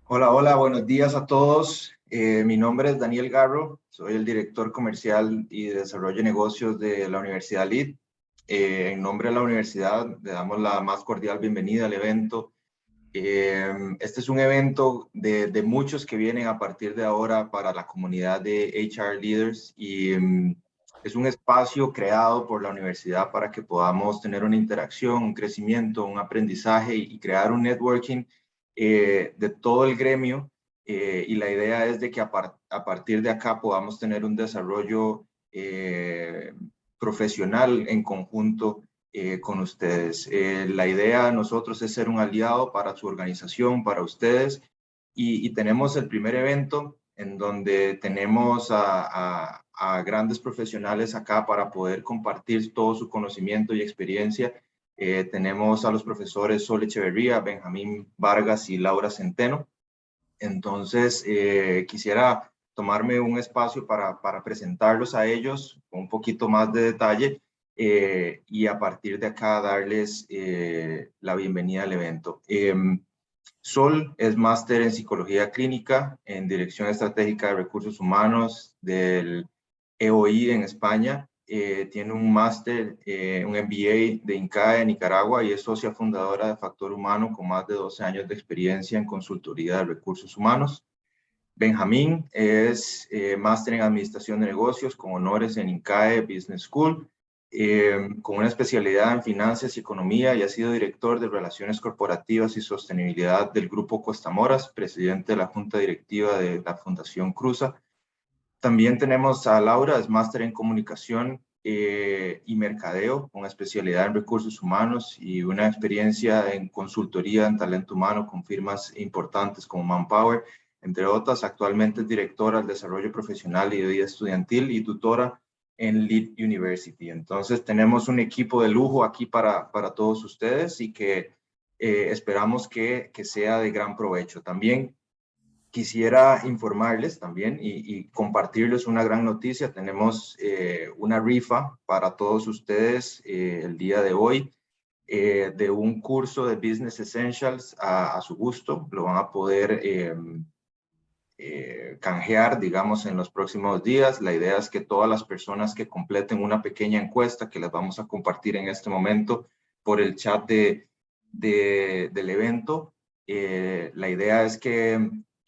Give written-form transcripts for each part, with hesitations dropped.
Hola, hola, buenos días a todos. Mi nombre es Daniel Garro, soy el director comercial y de desarrollo de negocios de la Universidad LID. En nombre de la universidad, le damos la más cordial bienvenida al evento. Este es un evento de muchos que vienen a partir de ahora para la comunidad de HR Leaders y es un espacio creado por la universidad para que podamos tener una interacción, un crecimiento, un aprendizaje y crear un networking de todo el gremio. Y la idea es de que a partir de acá podamos tener un desarrollo profesional en conjunto con ustedes. La idea de nosotros es ser un aliado para su organización, para ustedes, y tenemos el primer evento en donde tenemos a grandes profesionales acá para poder compartir todo su conocimiento y experiencia. Tenemos a los profesores Sol Echeverría, Benjamín Vargas y Laura Centeno. Entonces, quisiera tomarme un espacio para presentarlos a ellos con un poquito más de detalle y a partir de acá darles la bienvenida al evento. Sol es máster en Psicología Clínica, en Dirección Estratégica de Recursos Humanos del EOI en España. Tiene un máster, un MBA de INCAE en Nicaragua y es socia fundadora de Factor Humano con más de 12 años de experiencia en consultoría de recursos humanos. Benjamín es máster en Administración de Negocios con honores en INCAE Business School, con una especialidad en Finanzas y Economía y ha sido director de Relaciones Corporativas y Sostenibilidad del Grupo Cuesta Moras, presidente de la Junta Directiva de la Fundación Cruza. También tenemos a Laura, es máster en Comunicación y Mercadeo, con especialidad en Recursos Humanos y una experiencia en consultoría en talento humano con firmas importantes como Manpower, entre otras. Actualmente es directora del Desarrollo Profesional y de Vida Estudiantil y tutora en Lead University. Entonces tenemos un equipo de lujo aquí para todos ustedes y que esperamos que sea de gran provecho. También quisiera informarles también y compartirles una gran noticia. Tenemos una rifa para todos ustedes el día de hoy de un curso de Business Essentials a su gusto. Lo van a poder canjear, digamos, en los próximos días. La idea es que todas las personas que completen una pequeña encuesta que les vamos a compartir en este momento por el chat del evento, la idea es que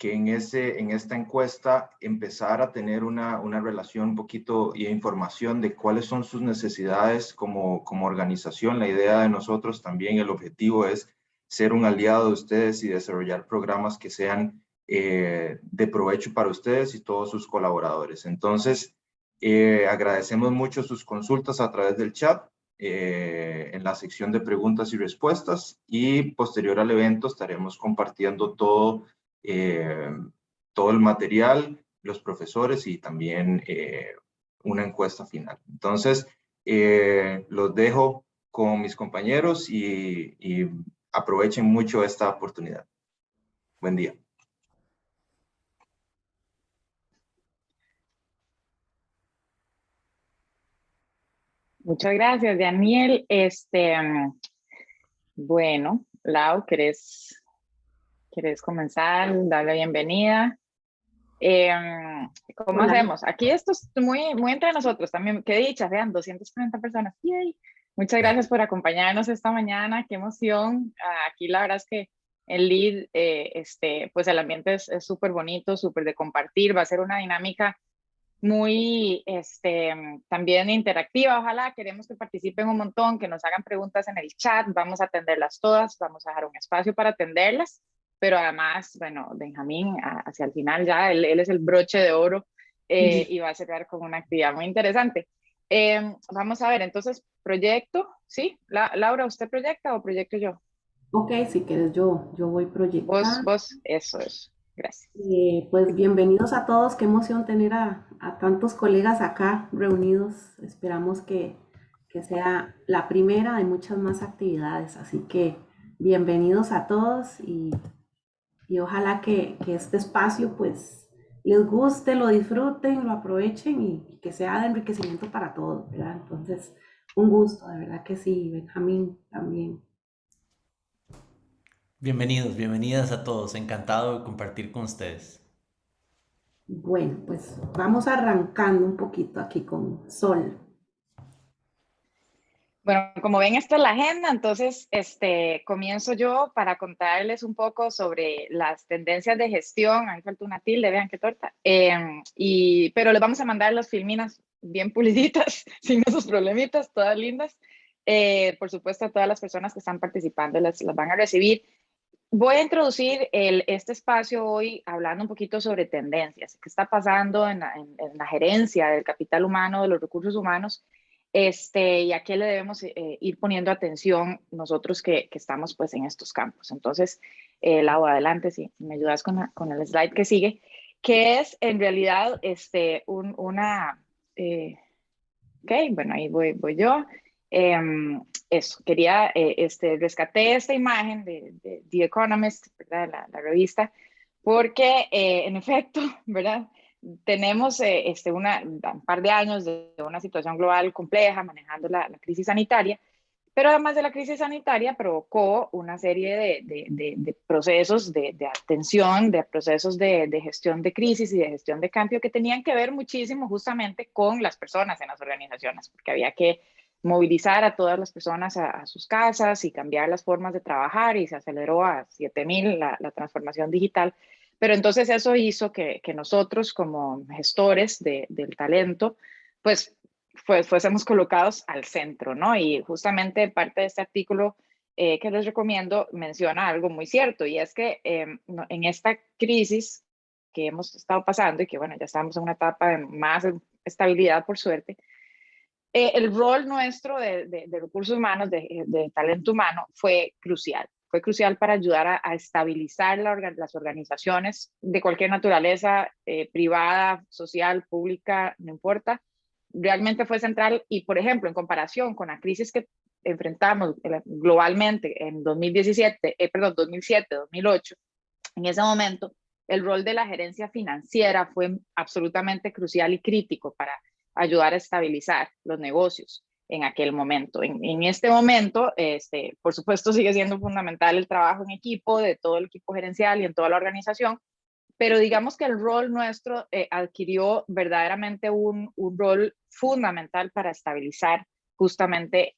en esta encuesta empezar a tener una relación un poquito y información de cuáles son sus necesidades como organización. La idea de nosotros también, el objetivo es ser un aliado de ustedes y desarrollar programas que sean de provecho para ustedes y todos sus colaboradores. Entonces, agradecemos mucho sus consultas a través del chat en la sección de preguntas y respuestas y posterior al evento estaremos compartiendo eh, todo el material, los profesores y también una encuesta final. Entonces, los dejo con mis compañeros y aprovechen mucho esta oportunidad. Buen día. Muchas gracias, Daniel. Bueno, Lau, ¿querés comenzar? Dar la bienvenida. ¿Cómo Hola. hacemos? Aquí esto es muy entre nosotros también. Qué dicha, vean, 240 personas. ¡Yay! Muchas gracias por acompañarnos esta mañana. Qué emoción. Aquí la verdad es que el lead, pues el ambiente es súper bonito, súper de compartir. Va a ser una dinámica muy también interactiva. Ojalá, queremos que participen un montón, que nos hagan preguntas en el chat. Vamos a atenderlas todas, vamos a dejar un espacio para atenderlas, pero además, bueno, Benjamín, hacia el final ya, él es el broche de oro y va a cerrar con una actividad muy interesante. Vamos a ver, entonces, proyecto, ¿sí? Laura, ¿usted proyecta o proyecto yo? Ok, si quieres yo voy proyectando. Eso es. Gracias. Pues bienvenidos a todos, qué emoción tener a tantos colegas acá reunidos. Esperamos que sea la primera de muchas más actividades, así que bienvenidos a todos y ojalá que este espacio pues les guste, lo disfruten, lo aprovechen y que sea de enriquecimiento para todos, ¿verdad? Entonces, un gusto, de verdad que sí, Benjamín también. Bienvenidos, bienvenidas a todos. Encantado de compartir con ustedes. Bueno, pues vamos arrancando un poquito aquí con Sol. Bueno, como ven, esta es la agenda, entonces comienzo yo para contarles un poco sobre las tendencias de gestión. Ahí falta una tilde, vean qué torta. Pero les vamos a mandar las filminas bien puliditas, sin esos problemitas, todas lindas. Por supuesto, a todas las personas que están participando las van a recibir. Voy a introducir este espacio hoy hablando un poquito sobre tendencias, qué está pasando en la gerencia del capital humano, de los recursos humanos, y a qué le debemos ir poniendo atención nosotros que estamos pues en estos campos. Entonces, Lau, adelante, si me ayudas con el slide que sigue, que es en realidad ok, bueno, ahí voy yo. Eso, quería, rescaté esta imagen de The Economist, ¿verdad? La revista, porque en efecto, ¿verdad? Tenemos un par de años de una situación global compleja manejando la crisis sanitaria, pero además de la crisis sanitaria provocó una serie de procesos de atención, de procesos de gestión de crisis y de gestión de cambio que tenían que ver muchísimo justamente con las personas en las organizaciones, porque había que movilizar a todas las personas a sus casas y cambiar las formas de trabajar y se aceleró a 7000 la transformación digital. Pero entonces eso hizo que nosotros como gestores del talento, pues fuésemos colocados al centro, ¿no? Y justamente parte de este artículo que les recomiendo menciona algo muy cierto, y es que en esta crisis que hemos estado pasando y que, bueno, ya estamos en una etapa de más estabilidad, por suerte, el rol nuestro de recursos humanos, de talento humano, fue crucial. Fue crucial para ayudar a estabilizar las organizaciones de cualquier naturaleza, privada, social, pública, no importa. Realmente fue central y, por ejemplo, en comparación con la crisis que enfrentamos globalmente en 2007, 2008, en ese momento, el rol de la gerencia financiera fue absolutamente crucial y crítico para ayudar a estabilizar los negocios en aquel momento. En este momento, por supuesto, sigue siendo fundamental el trabajo en equipo de todo el equipo gerencial y en toda la organización, pero digamos que el rol nuestro adquirió verdaderamente un rol fundamental para estabilizar justamente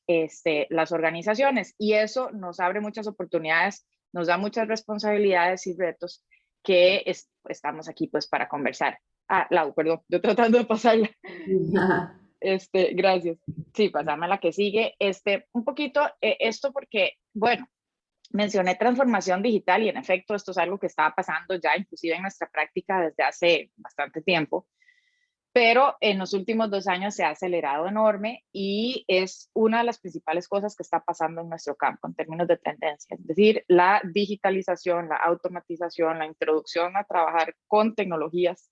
las organizaciones, y eso nos abre muchas oportunidades, nos da muchas responsabilidades y retos que estamos aquí pues para conversar. Lau, perdón, yo tratando de pasarla. Gracias. Sí, pasame a la que sigue. Un poquito esto porque, bueno, mencioné transformación digital y en efecto esto es algo que estaba pasando ya inclusive en nuestra práctica desde hace bastante tiempo, pero en los últimos 2 años se ha acelerado enorme y es una de las principales cosas que está pasando en nuestro campo en términos de tendencia, es decir, la digitalización, la automatización, la introducción a trabajar con tecnologías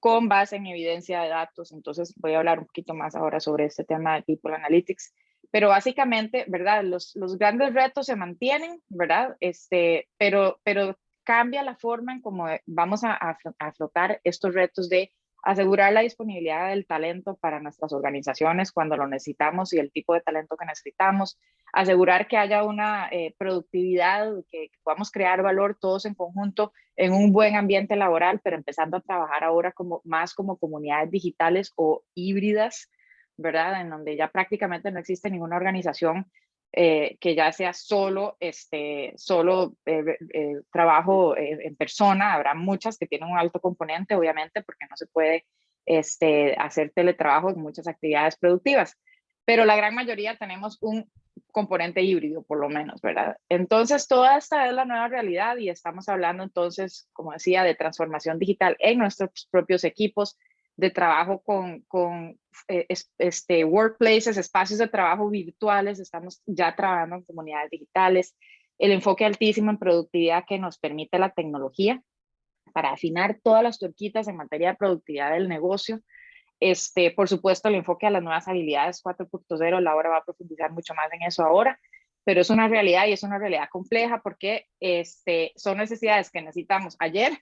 con base en evidencia de datos. Entonces voy a hablar un poquito más ahora sobre este tema de People Analytics. Pero básicamente, ¿verdad? Los grandes retos se mantienen, ¿verdad? Pero cambia la forma en cómo vamos a afrontar estos retos de asegurar la disponibilidad del talento para nuestras organizaciones cuando lo necesitamos y el tipo de talento que necesitamos, asegurar que haya una productividad, que podamos crear valor todos en conjunto en un buen ambiente laboral, pero empezando a trabajar ahora más como comunidades digitales o híbridas, ¿verdad? En donde ya prácticamente no existe ninguna organización que ya sea solo trabajo en persona. Habrá muchas que tienen un alto componente, obviamente, porque no se puede hacer teletrabajo en muchas actividades productivas, pero la gran mayoría tenemos un componente híbrido, por lo menos, ¿verdad? Entonces, toda esta es la nueva realidad y estamos hablando entonces, como decía, de transformación digital en nuestros propios equipos, de trabajo con workplaces, espacios de trabajo virtuales. Estamos ya trabajando en comunidades digitales, el enfoque altísimo en productividad que nos permite la tecnología para afinar todas las tuerquitas en materia de productividad del negocio. Por supuesto, el enfoque a las nuevas habilidades 4.0, Laura va a profundizar mucho más en eso ahora, pero es una realidad y es una realidad compleja porque son necesidades que necesitamos ayer,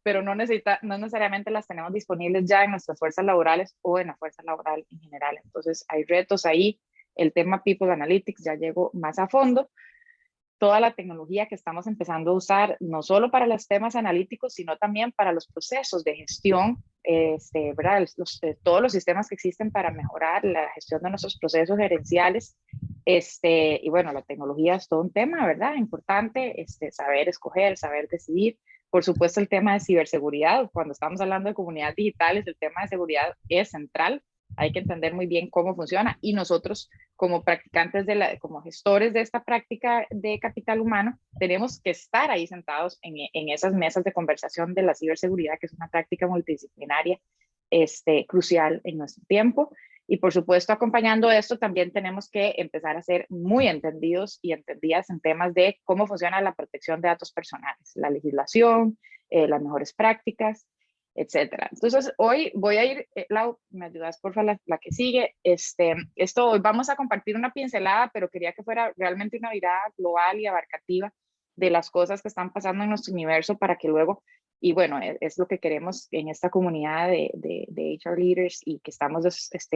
pero no necesariamente las tenemos disponibles ya en nuestras fuerzas laborales o en la fuerza laboral en general. Entonces hay retos ahí. El tema People Analytics ya llegó más a fondo, toda la tecnología que estamos empezando a usar, no solo para los temas analíticos, sino también para los procesos de gestión, ¿verdad? Todos los sistemas que existen para mejorar la gestión de nuestros procesos gerenciales. Y bueno, la tecnología es todo un tema, ¿verdad? Importante, saber escoger, saber decidir. Por supuesto, el tema de ciberseguridad. Cuando estamos hablando de comunidades digitales, el tema de seguridad es central. Hay que entender muy bien cómo funciona, y nosotros como practicantes, como gestores de esta práctica de capital humano, tenemos que estar ahí sentados en esas mesas de conversación de la ciberseguridad, que es una práctica multidisciplinaria crucial en nuestro tiempo. Y por supuesto, acompañando esto, también tenemos que empezar a ser muy entendidos y entendidas en temas de cómo funciona la protección de datos personales, la legislación, las mejores prácticas, etcétera. Entonces, hoy voy a ir, Lau, ¿me ayudas por favor la que sigue? Hoy vamos a compartir una pincelada, pero quería que fuera realmente una mirada global y abarcativa de las cosas que están pasando en nuestro universo, para que luego, y bueno, es lo que queremos en esta comunidad de HR Leaders, y que estamos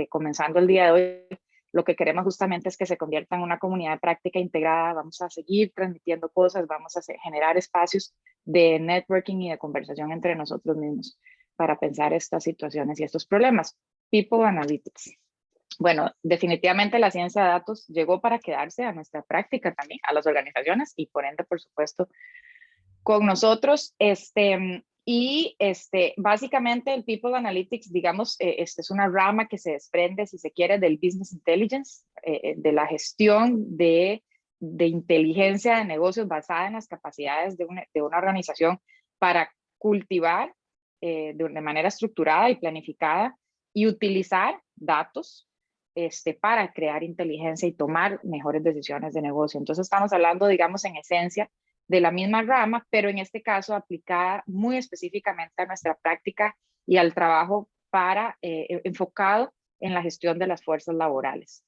comenzando el día de hoy. Lo que queremos justamente es que se convierta en una comunidad de práctica integrada. Vamos a seguir transmitiendo cosas, vamos a generar espacios de networking y de conversación entre nosotros mismos para pensar estas situaciones y estos problemas. People Analytics. Bueno, definitivamente la ciencia de datos llegó para quedarse a nuestra práctica también, a las organizaciones, y por ende, por supuesto, con nosotros. Básicamente el People Analytics, digamos, es una rama que se desprende, si se quiere, del Business Intelligence, de la gestión de inteligencia de negocios basada en las capacidades de una organización para cultivar de manera estructurada y planificada, y utilizar datos para crear inteligencia y tomar mejores decisiones de negocio. Entonces estamos hablando, digamos, en esencia, de la misma rama, pero en este caso aplicada muy específicamente a nuestra práctica y al trabajo enfocado en la gestión de las fuerzas laborales,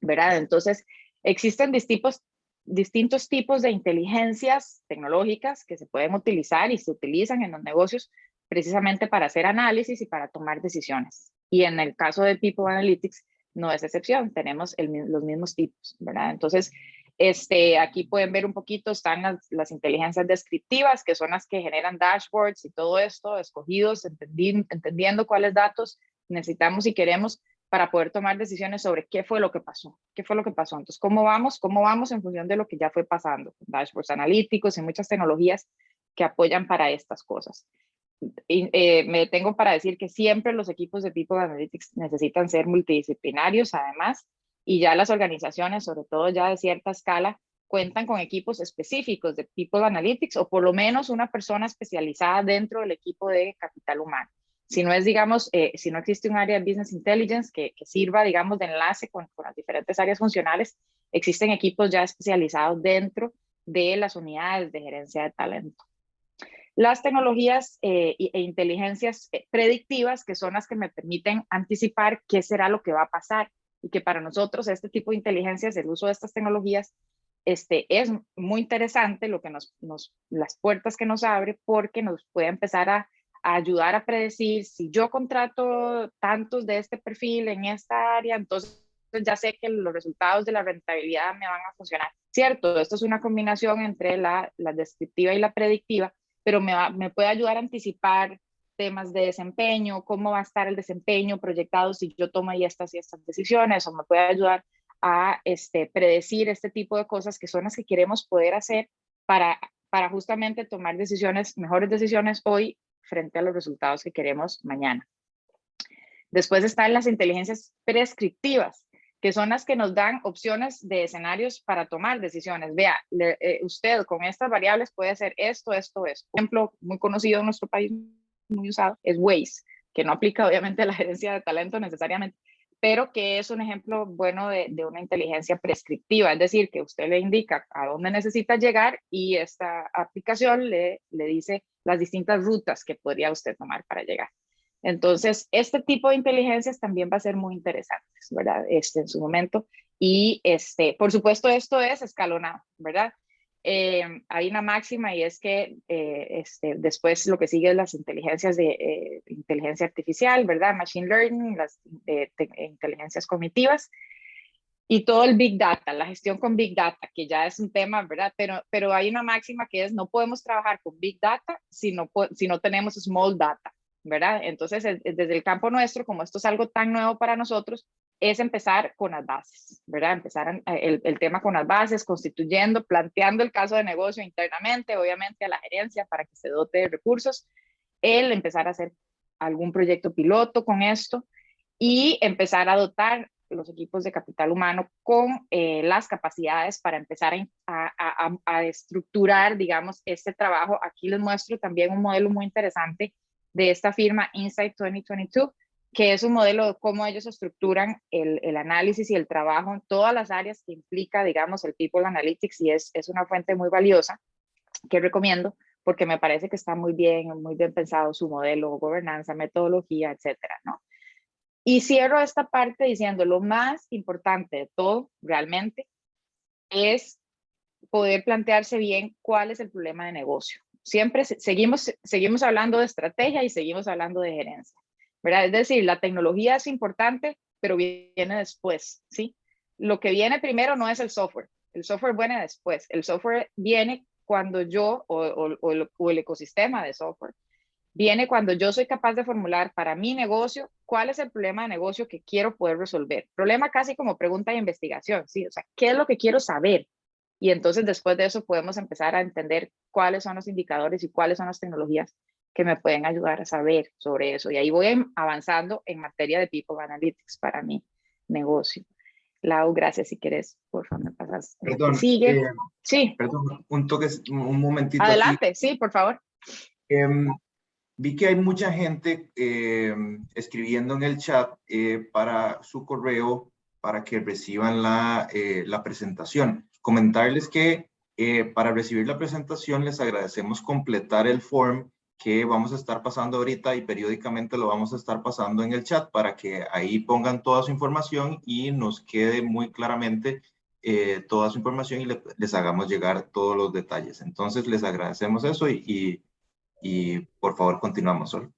¿verdad? Entonces, existen distintos tipos de inteligencias tecnológicas que se pueden utilizar y se utilizan en los negocios precisamente para hacer análisis y para tomar decisiones. Y en el caso de People Analytics no es excepción, tenemos los mismos tipos, ¿verdad? Entonces, aquí pueden ver un poquito, están las inteligencias descriptivas, que son las que generan dashboards y todo esto, escogidos, entendiendo cuáles datos necesitamos y queremos para poder tomar decisiones sobre qué fue lo que pasó. Entonces, ¿cómo vamos en función de lo que ya fue pasando? Dashboards analíticos y muchas tecnologías que apoyan para estas cosas. Y, me detengo para decir que siempre los equipos de People Analytics necesitan ser multidisciplinarios, además, y ya las organizaciones, sobre todo ya de cierta escala, cuentan con equipos específicos de People Analytics, o por lo menos una persona especializada dentro del equipo de capital humano. Si no es, digamos, si no existe un área de Business Intelligence que sirva, digamos, de enlace con las diferentes áreas funcionales, existen equipos ya especializados dentro de las unidades de gerencia de talento. Las tecnologías e inteligencias predictivas, que son las que me permiten anticipar qué será lo que va a pasar, y que para nosotros este tipo de inteligencias, el uso de estas tecnologías, es muy interesante, lo que las puertas que nos abre, porque nos puede empezar a ayudar a predecir: si yo contrato tantos de este perfil en esta área, entonces ya sé que los resultados de la rentabilidad me van a funcionar. Cierto, esto es una combinación entre la descriptiva y la predictiva, pero me puede ayudar a anticipar temas de desempeño, cómo va a estar el desempeño proyectado si yo tomo estas y estas decisiones, o me puede ayudar a predecir este tipo de cosas, que son las que queremos poder hacer para justamente tomar mejores decisiones hoy frente a los resultados que queremos mañana. Después están las inteligencias prescriptivas, que son las que nos dan opciones de escenarios para tomar decisiones. Vea, usted con estas variables puede hacer esto. Por ejemplo, muy conocido en nuestro país, muy usado, es Waze, que no aplica obviamente a la gerencia de talento necesariamente, pero que es un ejemplo bueno de una inteligencia prescriptiva, es decir, que usted le indica a dónde necesita llegar, y esta aplicación le dice las distintas rutas que podría usted tomar para llegar. Entonces, este tipo de inteligencias también va a ser muy interesante, ¿verdad? En su momento. Y, por supuesto, esto es escalonado, ¿verdad? Hay una máxima, y es que después lo que sigue es las inteligencias de inteligencia artificial, ¿verdad? Machine Learning, las inteligencias cognitivas. Y todo el Big Data, la gestión con Big Data, que ya es un tema, ¿verdad? Pero hay una máxima que es, no podemos trabajar con Big Data si no tenemos Small Data, ¿verdad? Entonces, desde el campo nuestro, como esto es algo tan nuevo para nosotros, es empezar con las bases, ¿verdad? Empezar el tema con las bases, constituyendo, planteando el caso de negocio internamente, obviamente a la gerencia para que se dote de recursos, empezar a hacer algún proyecto piloto con esto y empezar a dotar los equipos de capital humano con las capacidades para empezar a estructurar, digamos, este trabajo. Aquí les muestro también un modelo muy interesante de esta firma Insight 2022, que es un modelo de cómo ellos estructuran el análisis y el trabajo en todas las áreas que implica, digamos, el People Analytics, y es una fuente muy valiosa que recomiendo porque me parece que está muy bien pensado su modelo, gobernanza, metodología, etcétera, ¿no? Y cierro esta parte diciendo, lo más importante de todo realmente es poder plantearse bien cuál es el problema de negocio. Siempre seguimos hablando de estrategia y seguimos hablando de gerencia, ¿verdad? Es decir, la tecnología es importante, pero viene después, ¿sí? Lo que viene primero no es el software viene después. El software viene cuando yo, o el ecosistema de software, viene cuando yo soy capaz de formular para mi negocio cuál es el problema de negocio que quiero poder resolver. Problema casi como pregunta de investigación, ¿sí? O sea, ¿qué es lo que quiero saber? Y entonces después de eso podemos empezar a entender cuáles son los indicadores y cuáles son las tecnologías que me pueden ayudar a saber sobre eso. Y ahí voy avanzando en materia de People Analytics para mi negocio. Lau, gracias. Si quieres, por favor, me pasas lo que Perdón, sigue. Sí, perdón, un momentito aquí. adelante, sí, por favor. Vi que hay mucha gente escribiendo en el chat para su correo para que reciban la presentación. Comentarles que para recibir la presentación les agradecemos completar el form que vamos a estar pasando ahorita y periódicamente lo vamos a estar pasando en el chat para que ahí pongan toda su información y nos quede muy claramente toda su información y les hagamos llegar todos los detalles. Entonces les agradecemos eso y por favor continuamos, Sol.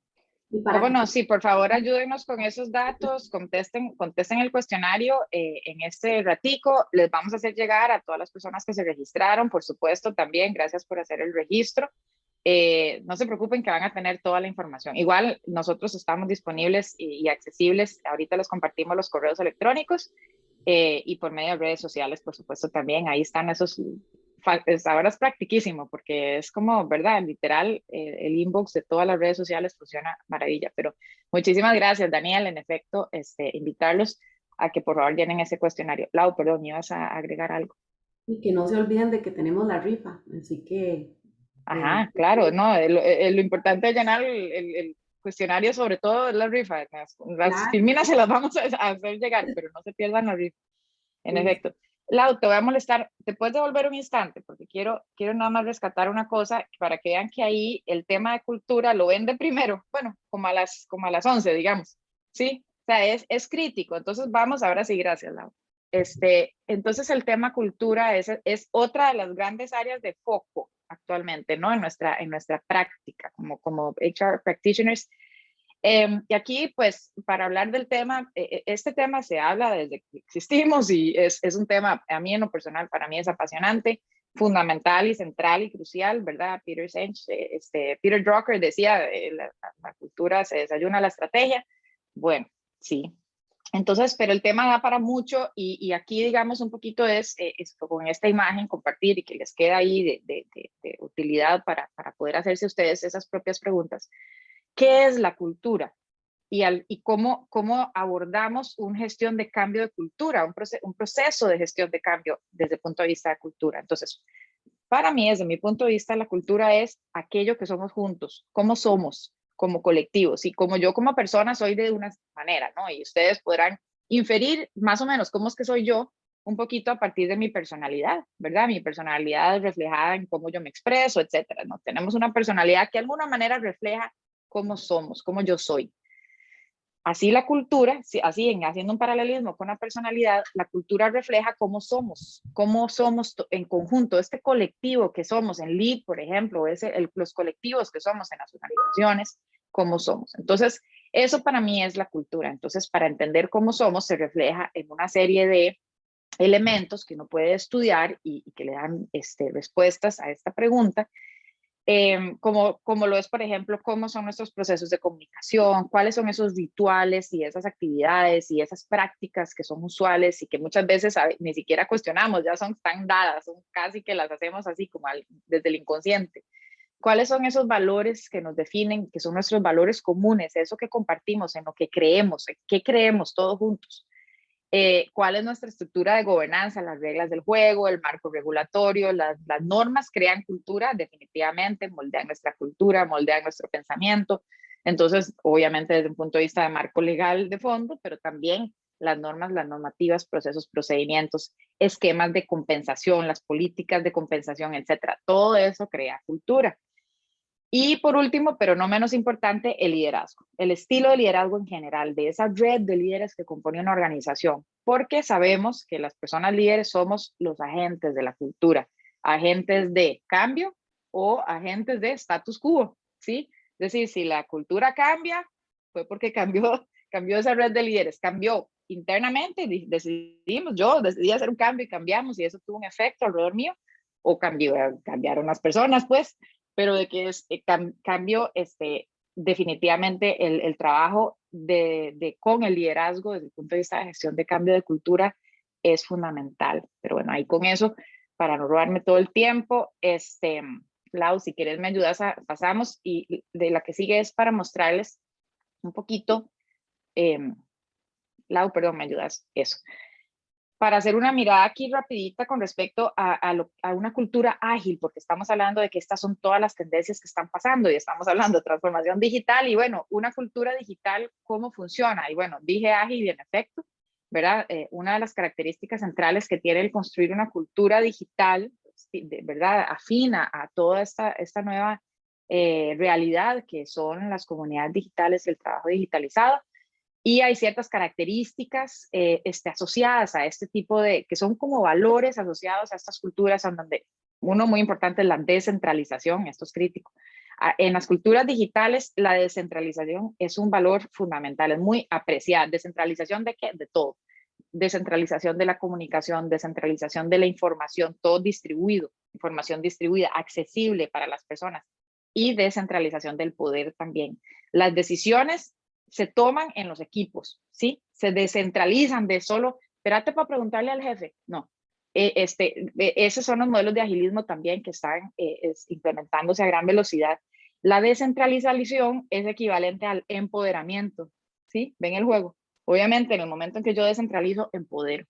Y para ¿Cómo que no? Sí, por favor, ayúdenos con esos datos, contesten el cuestionario en este ratico. Les vamos a hacer llegar a todas las personas que se registraron, por supuesto, también. Gracias por hacer el registro. No se preocupen que van a tener toda la información. Igual nosotros estamos disponibles y accesibles. Ahorita les compartimos los correos electrónicos y por medio de redes sociales, por supuesto, también. Ahí están esos. Ahora es practiquísimo porque es como, ¿verdad? Literal, el inbox de todas las redes sociales funciona maravilla. Pero muchísimas gracias, Daniel. En efecto, invitarlos a que por favor llenen ese cuestionario. Lau, perdón, ibas a agregar algo. y que no se olviden de que tenemos la rifa, así que Ajá, claro, no, lo importante es llenar el cuestionario, sobre todo es la rifa. Las claro, filminas se las vamos a hacer llegar, pero no se pierdan la rifa. En sí, efecto. Lau, te voy a molestar, ¿te puedes devolver un instante? Porque quiero nada más rescatar una cosa para que vean que ahí el tema de cultura lo ven de primero, bueno, como a las 11, digamos, ¿sí? O sea, es crítico. Entonces vamos, ahora sí, gracias, Lau. Entonces el tema cultura es otra de las grandes áreas de foco actualmente, ¿no? En nuestra práctica como HR practitioners. Y aquí, pues, para hablar del tema, este tema se habla desde que existimos y es un tema, a mí en lo personal, para mí es apasionante, fundamental y central y crucial, ¿verdad? Peter Drucker decía, la cultura se desayuna la estrategia. Bueno, sí. Entonces, pero el tema da para mucho y aquí, digamos, un poquito es con esta imagen compartir y que les queda ahí de utilidad para poder hacerse ustedes esas propias preguntas. ¿Qué es la cultura? Y cómo abordamos una gestión de cambio de cultura, un proceso de gestión de cambio desde el punto de vista de cultura. Entonces, para mí, desde mi punto de vista, la cultura es aquello que somos juntos, cómo somos como colectivos y como yo como persona soy de una manera, ¿no? Y ustedes podrán inferir más o menos cómo es que soy yo un poquito a partir de mi personalidad, ¿verdad? Mi personalidad reflejada en cómo yo me expreso, etcétera, ¿no? Tenemos una personalidad que de alguna manera refleja cómo somos, cómo yo soy. Así la cultura, haciendo un paralelismo con la personalidad, la cultura refleja cómo somos en conjunto, este colectivo que somos en LEAD, por ejemplo, los colectivos que somos en las organizaciones, cómo somos. Entonces, eso para mí es la cultura. Entonces, para entender cómo somos, se refleja en una serie de elementos que uno puede estudiar y que le dan respuestas a esta pregunta, como lo es, por ejemplo, cómo son nuestros procesos de comunicación, cuáles son esos rituales y esas actividades y esas prácticas que son usuales y que muchas veces ni siquiera cuestionamos, ya son tan dadas, son casi que las hacemos así como desde el inconsciente. ¿Cuáles son esos valores que nos definen, que son nuestros valores comunes, eso que compartimos, en lo que creemos, en qué creemos todos juntos? ¿Cuál es nuestra estructura de gobernanza? Las reglas del juego, el marco regulatorio, las normas crean cultura, definitivamente, moldean nuestra cultura, moldean nuestro pensamiento. Entonces, obviamente desde un punto de vista de marco legal de fondo, pero también las normas, las normativas, procesos, procedimientos, esquemas de compensación, las políticas de compensación, etcétera. Todo eso crea cultura. Y por último, pero no menos importante, el liderazgo, el estilo de liderazgo en general, de esa red de líderes que compone una organización, porque sabemos que las personas líderes somos los agentes de la cultura, agentes de cambio o agentes de status quo, ¿sí? Es decir, si la cultura cambia, fue porque cambió esa red de líderes, cambió internamente, yo decidí hacer un cambio y cambiamos y eso tuvo un efecto alrededor mío, o cambiaron las personas, pues, pero de que cambio definitivamente el trabajo con el liderazgo desde el punto de vista de gestión de cambio de cultura es fundamental. Pero bueno, ahí con eso, para no robarme todo el tiempo, Lau, si quieres me ayudas, pasamos, y de la que sigue es para mostrarles un poquito, Lau, perdón, me ayudas, eso. Para hacer una mirada aquí rapidita con respecto a una cultura ágil, porque estamos hablando de que estas son todas las tendencias que están pasando y estamos hablando de transformación digital y bueno, una cultura digital, ¿cómo funciona? Y bueno, dije ágil y en efecto, ¿verdad? Una de las características centrales que tiene el construir una cultura digital, ¿verdad? Afina a toda esta nueva realidad que son las comunidades digitales y el trabajo digitalizado. Y hay ciertas características asociadas a este tipo que son como valores asociados a estas culturas, en donde uno muy importante es la descentralización, esto es crítico. En las culturas digitales, la descentralización es un valor fundamental, es muy apreciada. ¿Descentralización de qué? De todo. Descentralización de la comunicación, descentralización de la información, todo distribuido, información distribuida, accesible para las personas, y descentralización del poder también. Las decisiones se toman en los equipos, ¿sí? Se descentralizan de solo, espérate para preguntarle al jefe. No, esos son los modelos de agilismo también que están implementándose a gran velocidad. La descentralización es equivalente al empoderamiento, ¿sí? ¿Ven el juego? Obviamente, en el momento en que yo descentralizo, empodero.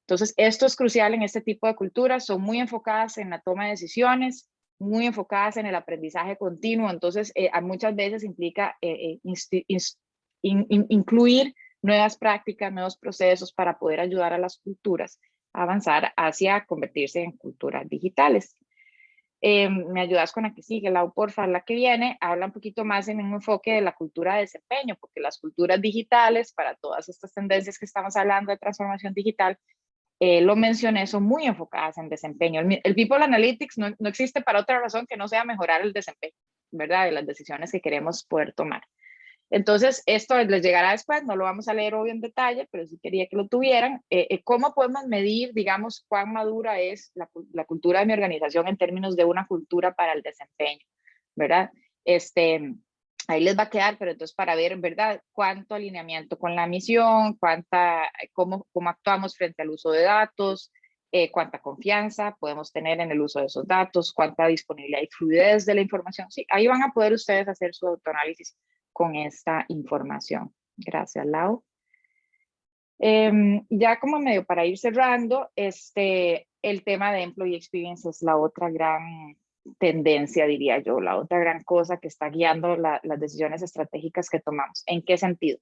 Entonces, esto es crucial en este tipo de culturas, son muy enfocadas en la toma de decisiones, muy enfocadas en el aprendizaje continuo, entonces muchas veces implica incluir nuevas prácticas, nuevos procesos para poder ayudar a las culturas a avanzar hacia convertirse en culturas digitales. Me ayudas con la que sigue, Lau, porfa. La que viene habla un poquito más en un enfoque de la cultura de desempeño, porque las culturas digitales, para todas estas tendencias que estamos hablando de transformación digital, lo mencioné, son muy enfocadas en desempeño. El People Analytics no existe para otra razón que no sea mejorar el desempeño, ¿verdad? De las decisiones que queremos poder tomar. Entonces, esto les llegará después, no lo vamos a leer hoy en detalle, pero sí quería que lo tuvieran. ¿Cómo podemos medir, digamos, cuán madura es la cultura de mi organización en términos de una cultura para el desempeño, ¿verdad? Ahí les va a quedar, pero entonces para ver, ¿verdad? Cuánto alineamiento con la misión, cómo actuamos frente al uso de datos, cuánta confianza podemos tener en el uso de esos datos, cuánta disponibilidad y fluidez de la información. Sí, ahí van a poder ustedes hacer su autoanálisis con esta información. Gracias, Lau. Ya como medio para ir cerrando, el tema de Employee Experience es la otra gran tendencia, diría yo, la otra gran cosa que está guiando las decisiones estratégicas que tomamos. ¿En qué sentido?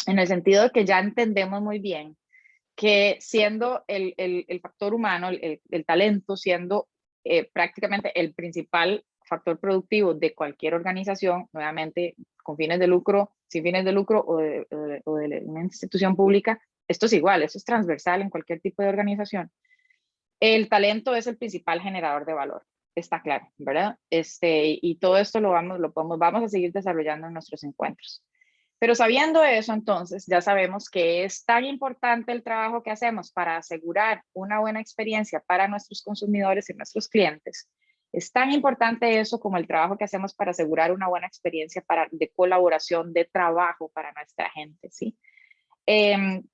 En el sentido de que ya entendemos muy bien que siendo el factor humano, el talento, siendo prácticamente el principal factor productivo de cualquier organización, nuevamente con fines de lucro, sin fines de lucro o de una institución pública, esto es igual, esto es transversal en cualquier tipo de organización. El talento es el principal generador de valor, está claro, ¿verdad? Y todo esto vamos a seguir desarrollando en nuestros encuentros. Pero sabiendo eso, entonces, ya sabemos que es tan importante el trabajo que hacemos para asegurar una buena experiencia para nuestros consumidores y nuestros clientes. Es tan importante eso como el trabajo que hacemos para asegurar una buena experiencia de colaboración, de trabajo para nuestra gente, ¿sí?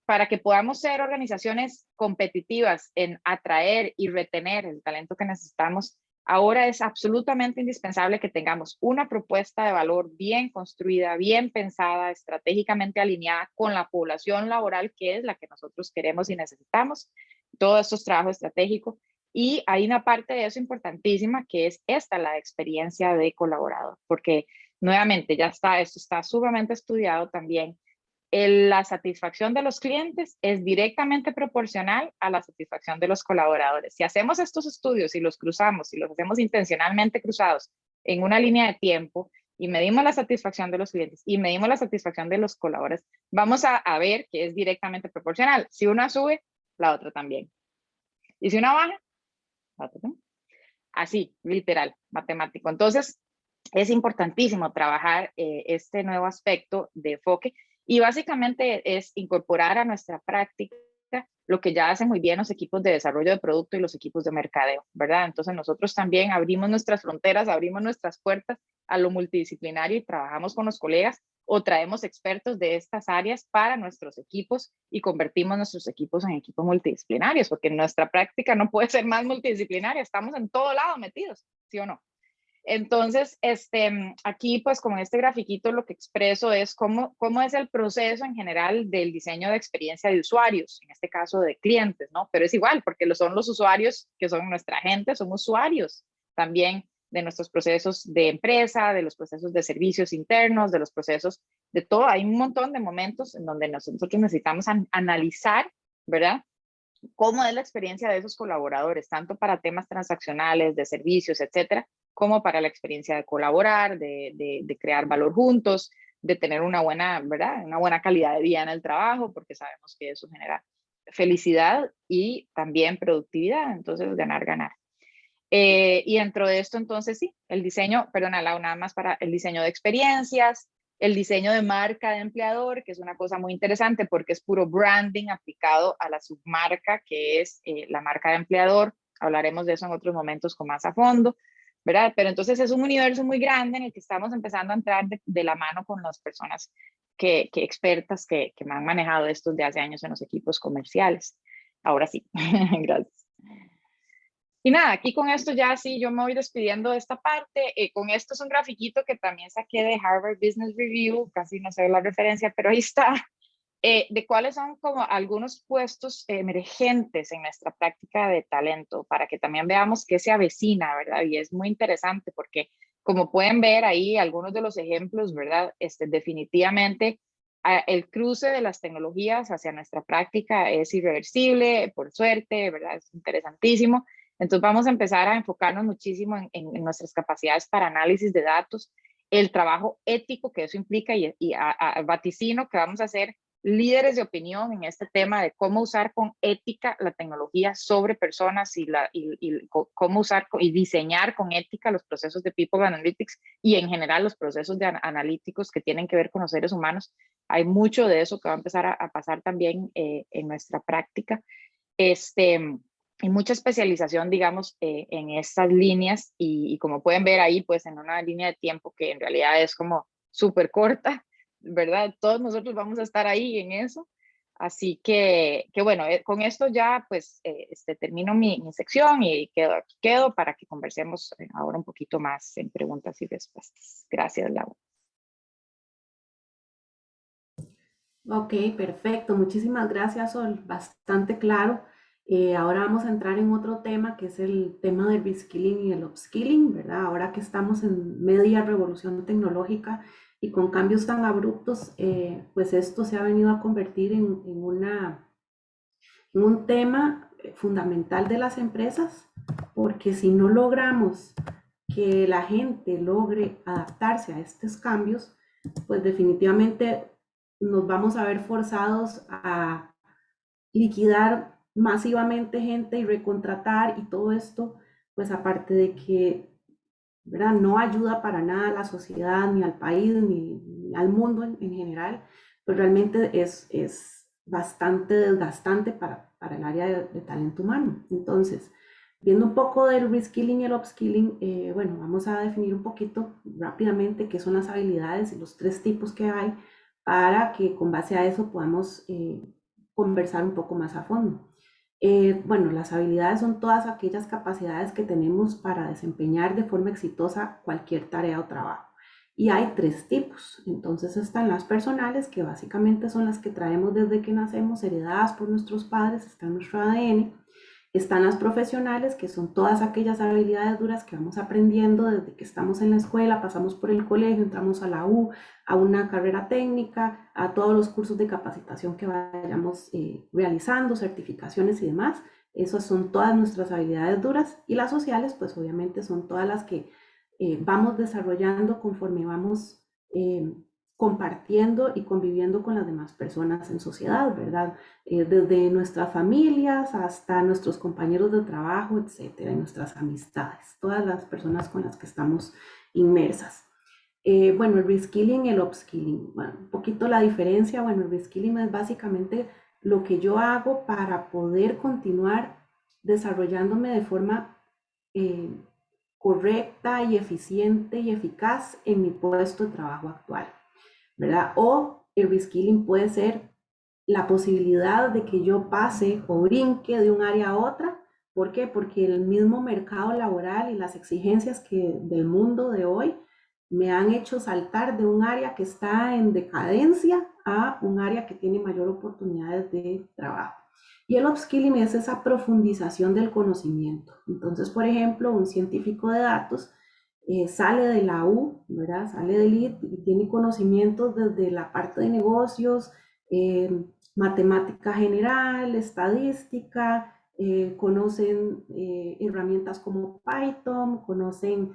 Para que podamos ser organizaciones competitivas en atraer y retener el talento que necesitamos, ahora es absolutamente indispensable que tengamos una propuesta de valor bien construida, bien pensada, estratégicamente alineada con la población laboral, que es la que nosotros queremos y necesitamos. Todo esto es trabajo estratégico. Y hay una parte de eso importantísima, que es esta, la experiencia de colaborador, porque nuevamente ya está, esto está sumamente estudiado también. La satisfacción de los clientes es directamente proporcional a la satisfacción de los colaboradores. Si hacemos estos estudios y los cruzamos, y los hacemos intencionalmente cruzados en una línea de tiempo y medimos la satisfacción de los clientes y medimos la satisfacción de los colaboradores, vamos a ver que es directamente proporcional. Si una sube, la otra también. Y si una baja, la otra también. Así, literal, matemático. Entonces, es importantísimo trabajar este nuevo aspecto de enfoque y básicamente es incorporar a nuestra práctica lo que ya hacen muy bien los equipos de desarrollo de producto y los equipos de mercadeo, ¿verdad? Entonces nosotros también abrimos nuestras fronteras, abrimos nuestras puertas a lo multidisciplinario y trabajamos con los colegas o traemos expertos de estas áreas para nuestros equipos y convertimos nuestros equipos en equipos multidisciplinarios, porque nuestra práctica no puede ser más multidisciplinaria, estamos en todo lado metidos, ¿sí o no? Entonces, aquí pues como en este grafiquito lo que expreso es cómo es el proceso en general del diseño de experiencia de usuarios, en este caso de clientes, ¿no? Pero es igual, porque son los usuarios que son nuestra gente, son usuarios también de nuestros procesos de empresa, de los procesos de servicios internos, de los procesos de todo. Hay un montón de momentos en donde nosotros necesitamos analizar, ¿verdad? Cómo es la experiencia de esos colaboradores, tanto para temas transaccionales, de servicios, etcétera, como para la experiencia de colaborar, de crear valor juntos, de tener una buena, ¿verdad? Una buena calidad de vida en el trabajo, porque sabemos que eso genera felicidad y también productividad, entonces ganar, ganar. Y dentro de esto, entonces sí, el diseño, perdona, Lau, nada más para el diseño de experiencias, el diseño de marca de empleador, que es una cosa muy interesante porque es puro branding aplicado a la submarca, que es la marca de empleador. Hablaremos de eso en otros momentos con más a fondo, ¿verdad? Pero entonces es un universo muy grande en el que estamos empezando a entrar de la mano con las personas que expertas que me han manejado esto de hace años en los equipos comerciales. Ahora sí, gracias. Y nada, aquí con esto ya sí, yo me voy despidiendo de esta parte. Con esto es un grafiquito que también saqué de Harvard Business Review, casi no sé la referencia, pero ahí está, de cuáles son como algunos puestos emergentes en nuestra práctica de talento, para que también veamos qué se avecina, ¿verdad? Y es muy interesante porque, como pueden ver ahí, algunos de los ejemplos, ¿verdad? Definitivamente el cruce de las tecnologías hacia nuestra práctica es irreversible, por suerte, ¿verdad? Es interesantísimo. Entonces vamos a empezar a enfocarnos muchísimo en nuestras capacidades para análisis de datos, el trabajo ético que eso implica y vaticino que vamos a hacer líderes de opinión en este tema de cómo usar con ética la tecnología sobre personas y cómo usar y diseñar con ética los procesos de People Analytics y en general los procesos analíticos que tienen que ver con los seres humanos. Hay mucho de eso que va a empezar a pasar también en nuestra práctica. Y mucha especialización, digamos, en estas líneas y como pueden ver ahí, pues en una línea de tiempo que en realidad es como súper corta, ¿verdad? Todos nosotros vamos a estar ahí en eso. Así que bueno, con esto ya pues termino mi sección y quedo para que conversemos ahora un poquito más en preguntas y respuestas. Gracias, Laura. Ok, perfecto. Muchísimas gracias, Sol. Bastante claro. Ahora vamos a entrar en otro tema que es el tema del reskilling y el upskilling, ¿verdad? Ahora que estamos en media revolución tecnológica y con cambios tan abruptos, pues esto se ha venido a convertir en un tema fundamental de las empresas, porque si no logramos que la gente logre adaptarse a estos cambios, pues definitivamente nos vamos a ver forzados a liquidar masivamente gente y recontratar y todo esto, pues aparte de que ¿verdad? No ayuda para nada a la sociedad, ni al país, ni al mundo en general, pues realmente es bastante desgastante para el área de talento humano. Entonces, viendo un poco del reskilling y el upskilling, bueno, vamos a definir un poquito rápidamente qué son las habilidades y los 3 tipos que hay para que con base a eso podamos conversar un poco más a fondo. Bueno, las habilidades son todas aquellas capacidades que tenemos para desempeñar de forma exitosa cualquier tarea o trabajo. Y hay 3 tipos. Entonces están las personales, que básicamente son las que traemos desde que nacemos, heredadas por nuestros padres, está en nuestro ADN. Están las profesionales, que son todas aquellas habilidades duras que vamos aprendiendo desde que estamos en la escuela, pasamos por el colegio, entramos a la U, a una carrera técnica, a todos los cursos de capacitación que vayamos realizando, certificaciones y demás. Esas son todas nuestras habilidades duras. Y las sociales, pues obviamente son todas las que vamos desarrollando conforme vamos compartiendo y conviviendo con las demás personas en sociedad, ¿verdad? Desde nuestras familias hasta nuestros compañeros de trabajo, etcétera, y nuestras amistades, todas las personas con las que estamos inmersas. Bueno, el reskilling y el upskilling, bueno, un poquito la diferencia, bueno, el reskilling es básicamente lo que yo hago para poder continuar desarrollándome de forma correcta y eficiente y eficaz en mi puesto de trabajo actual, ¿verdad? O el reskilling puede ser la posibilidad de que yo pase o brinque de un área a otra. ¿Por qué? Porque el mismo mercado laboral y las exigencias del mundo de hoy me han hecho saltar de un área que está en decadencia a un área que tiene mayor oportunidades de trabajo. Y el upskilling es esa profundización del conocimiento. Entonces, por ejemplo, un científico de datos sale de la U, ¿verdad? Sale del IT y tiene conocimientos desde la parte de negocios, matemática general, estadística, conocen herramientas como Python, conocen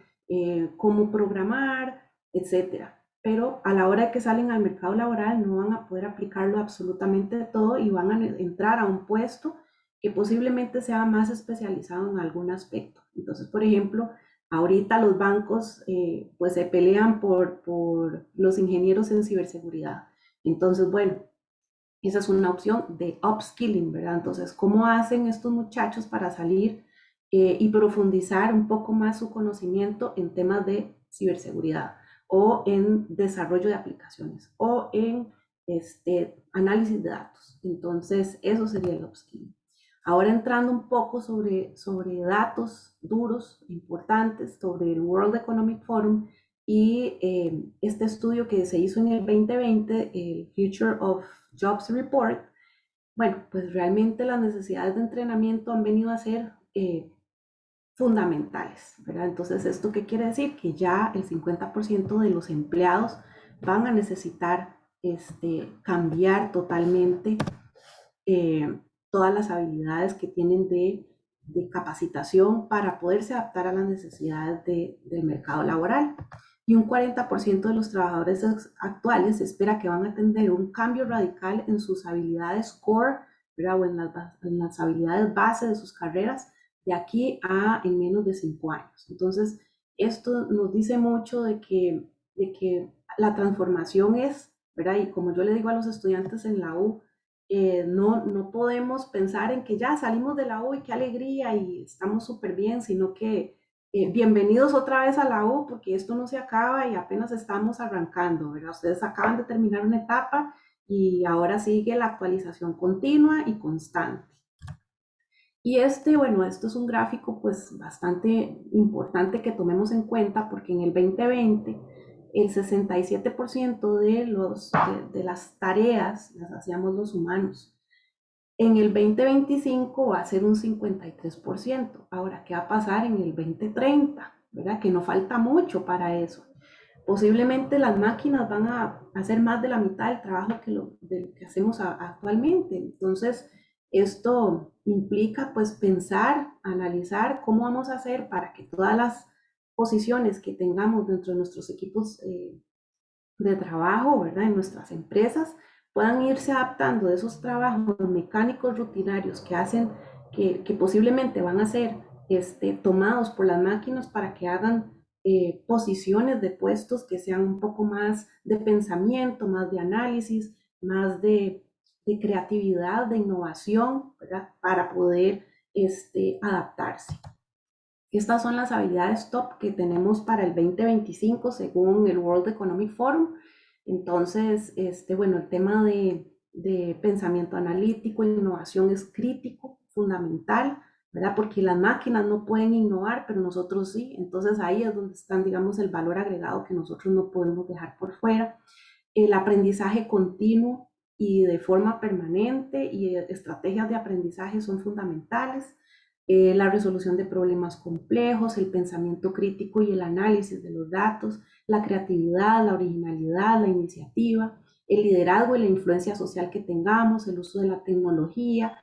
cómo programar, etcétera. Pero a la hora de que salen al mercado laboral no van a poder aplicarlo absolutamente todo y van a entrar a un puesto que posiblemente sea más especializado en algún aspecto. Entonces, por ejemplo, ahorita los bancos pues se pelean por los ingenieros en ciberseguridad. Entonces, bueno, esa es una opción de upskilling, ¿verdad? Entonces, ¿cómo hacen estos muchachos para salir y profundizar un poco más su conocimiento en temas de ciberseguridad o en desarrollo de aplicaciones o en análisis de datos? Entonces, eso sería el upskilling. Ahora entrando un poco sobre datos duros, importantes, sobre el World Economic Forum y este estudio que se hizo en el 2020, el Future of Jobs Report. Bueno, pues realmente las necesidades de entrenamiento han venido a ser fundamentales, ¿verdad? Entonces, ¿esto qué quiere decir? Que ya el 50% de los empleados van a necesitar cambiar totalmente todas las habilidades que tienen de capacitación para poderse adaptar a las necesidades del mercado laboral. Y un 40% de los trabajadores actuales espera que van a tener un cambio radical en sus habilidades core, ¿verdad? O en las habilidades base de sus carreras de aquí a en menos de 5 años. Entonces, esto nos dice mucho de que la transformación es, ¿verdad? Y como yo le digo a los estudiantes en la U, no podemos pensar en que ya salimos de la U y qué alegría y estamos súper bien, sino que bienvenidos otra vez a la U porque esto no se acaba y apenas estamos arrancando, ¿verdad? Ustedes acaban de terminar una etapa y ahora sigue la actualización continua y constante. Y bueno, esto es un gráfico pues bastante importante que tomemos en cuenta porque en el 2020 el 67% de las tareas las hacíamos los humanos. En el 2025 va a ser un 53%. Ahora, ¿qué va a pasar en el 2030? ¿Verdad? Que no falta mucho para eso. Posiblemente las máquinas van a hacer más de la mitad del trabajo de lo que hacemos actualmente. Entonces, esto implica pues pensar, analizar cómo vamos a hacer para que todas las posiciones que tengamos dentro de nuestros equipos de trabajo, ¿verdad? En nuestras empresas, puedan irse adaptando de esos trabajos mecánicos rutinarios que hacen, que posiblemente van a ser tomados por las máquinas para que hagan posiciones de puestos que sean un poco más de pensamiento, más de análisis, más de creatividad, de innovación, ¿verdad? Para poder adaptarse. Estas son las habilidades top que tenemos para el 2025 según el World Economic Forum. Entonces, bueno, el tema de pensamiento analítico, innovación es crítico, fundamental, ¿verdad? Porque las máquinas no pueden innovar, pero nosotros sí. Entonces ahí es donde están, digamos, el valor agregado que nosotros no podemos dejar por fuera. El aprendizaje continuo y de forma permanente y estrategias de aprendizaje son fundamentales. La resolución de problemas complejos, el pensamiento crítico y el análisis de los datos, la creatividad, la originalidad, la iniciativa, el liderazgo y la influencia social que tengamos, el uso de la tecnología,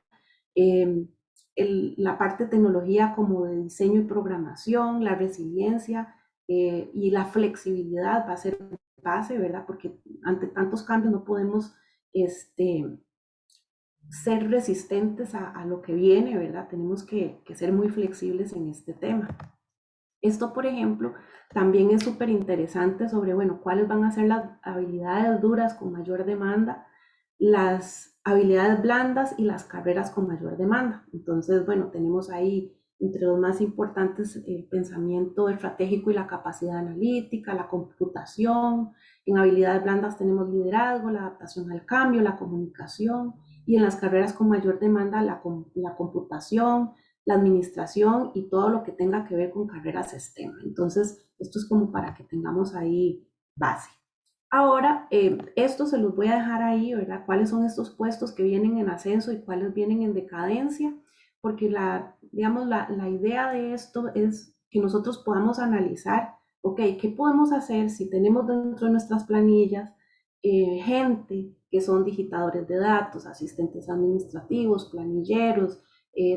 la parte de tecnología como de diseño y programación, la resiliencia y la flexibilidad va a ser base, ¿verdad? Porque ante tantos cambios no podemos ser resistentes a lo que viene, ¿verdad? Tenemos que ser muy flexibles en este tema. Esto, por ejemplo, también es súper interesante sobre, bueno, cuáles van a ser las habilidades duras con mayor demanda, las habilidades blandas y las carreras con mayor demanda. Entonces, bueno, tenemos ahí entre los más importantes el pensamiento estratégico y la capacidad analítica, la computación. En habilidades blandas tenemos liderazgo, la adaptación al cambio, la comunicación, y en las carreras con mayor demanda la computación, la administración y todo lo que tenga que ver con carreras STEM. Entonces, esto es como para que tengamos ahí base. Ahora, esto se los voy a dejar ahí, ¿verdad? ¿Cuáles son estos puestos que vienen en ascenso y cuáles vienen en decadencia? Porque digamos, la idea de esto es que nosotros podamos analizar, ok, ¿qué podemos hacer si tenemos dentro de nuestras planillas gente que son digitadores de datos, asistentes administrativos, planilleros,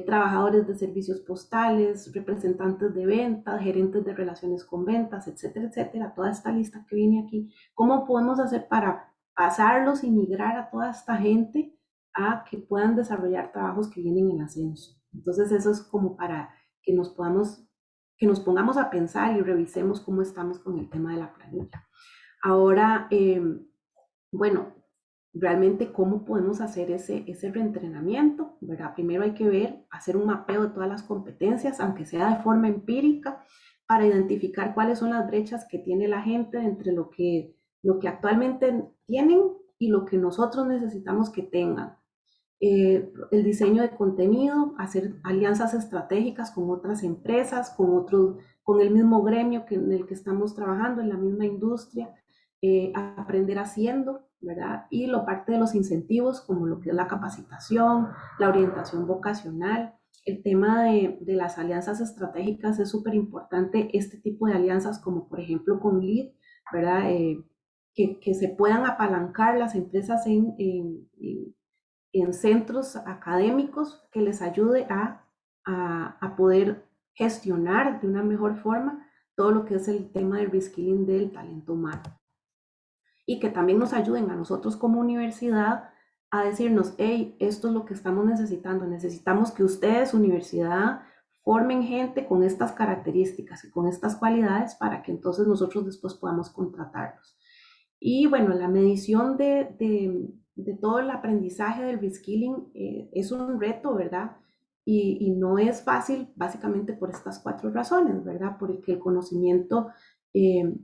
trabajadores de servicios postales, representantes de ventas, gerentes de relaciones con ventas, etcétera, etcétera, toda esta lista que viene aquí? ¿Cómo podemos hacer para pasarlos y migrar a toda esta gente a que puedan desarrollar trabajos que vienen en ascenso? Entonces eso es como para que nos pongamos a pensar y revisemos cómo estamos con el tema de la planilla. Ahora, bueno, realmente cómo podemos hacer ese reentrenamiento, ¿verdad? Primero hay que ver, hacer un mapeo de todas las competencias, aunque sea de forma empírica, para identificar cuáles son las brechas que tiene la gente entre lo que actualmente tienen y lo que nosotros necesitamos que tengan. El diseño de contenido, hacer alianzas estratégicas con otras empresas, con el mismo gremio en el que estamos trabajando, en la misma industria, aprender haciendo, ¿verdad? Y parte de los incentivos, como lo que es la capacitación, la orientación vocacional. El tema de las alianzas estratégicas es súper importante, este tipo de alianzas como por ejemplo con LEED, ¿verdad? Que se puedan apalancar las empresas en centros académicos que les ayude a poder gestionar de una mejor forma todo lo que es el tema del reskilling del talento humano. Y que también nos ayuden a nosotros como universidad a decirnos, hey, esto es lo que estamos necesitando. Necesitamos que ustedes, universidad, formen gente con estas características y con estas cualidades para que entonces nosotros después podamos contratarlos. Y bueno, la medición de todo el aprendizaje del reskilling es un reto, ¿verdad? Y no es fácil básicamente por estas 4 razones, ¿verdad? Porque el conocimiento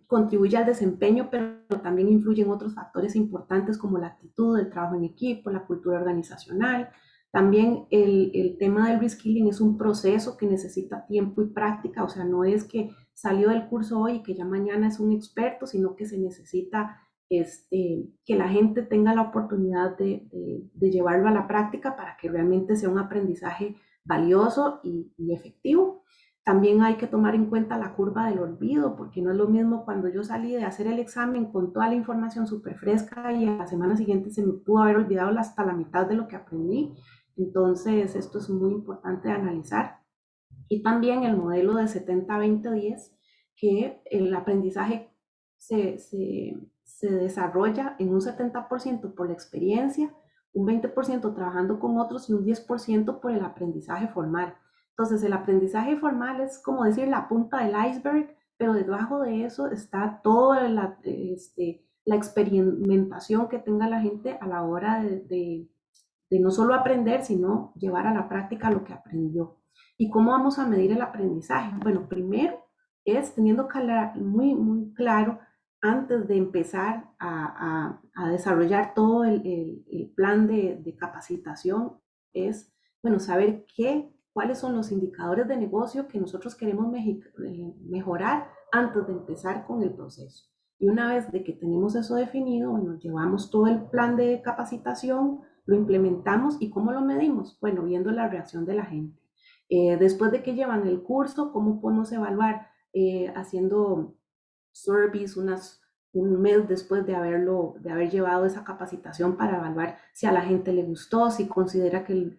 contribuye al desempeño, pero también influye en otros factores importantes como la actitud, el trabajo en equipo, la cultura organizacional. También el tema del reskilling es un proceso que necesita tiempo y práctica, o sea, no es que salió del curso hoy y que ya mañana es un experto, sino que se necesita que la gente tenga la oportunidad de llevarlo a la práctica para que realmente sea un aprendizaje valioso y efectivo. También hay que tomar en cuenta la curva del olvido, porque no es lo mismo cuando yo salí de hacer el examen con toda la información súper fresca y a la semana siguiente se me pudo haber olvidado hasta la mitad de lo que aprendí. Entonces, esto es muy importante de analizar. Y también el modelo de 70-20-10, que el aprendizaje se desarrolla en un 70% por la experiencia, un 20% trabajando con otros y un 10% por el aprendizaje formal. Entonces, el aprendizaje formal es como decir la punta del iceberg, pero debajo de eso está toda la experimentación que tenga la gente a la hora de no solo aprender, sino llevar a la práctica lo que aprendió. ¿Y cómo vamos a medir el aprendizaje? Bueno, primero es teniendo muy, muy claro antes de empezar a desarrollar todo el plan de capacitación, es, bueno, saber cuáles son los indicadores de negocio que nosotros queremos mejorar antes de empezar con el proceso. Y una vez de que tenemos eso definido, bueno, llevamos todo el plan de capacitación, lo implementamos. ¿Y cómo lo medimos? Bueno, viendo la reacción de la gente. Después de que llevan el curso, ¿cómo podemos evaluar? Haciendo surveys un mes después de haber llevado esa capacitación para evaluar si a la gente le gustó, si considera que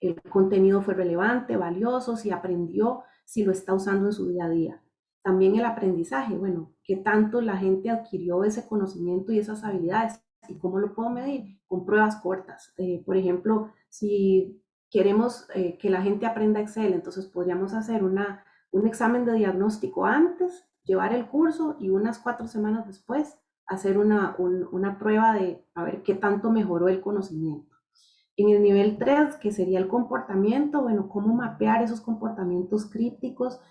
el contenido fue relevante, valioso, si aprendió, si lo está usando en su día a día. También el aprendizaje, bueno, qué tanto la gente adquirió ese conocimiento y esas habilidades. ¿Y cómo lo puedo medir? Con pruebas cortas. Por ejemplo, si queremos que la gente aprenda Excel, entonces podríamos hacer un examen de diagnóstico antes, llevar el curso y unas 4 semanas después hacer una prueba de a ver qué tanto mejoró el conocimiento. En el nivel 3, que sería el comportamiento, bueno, cómo mapear esos comportamientos críticos,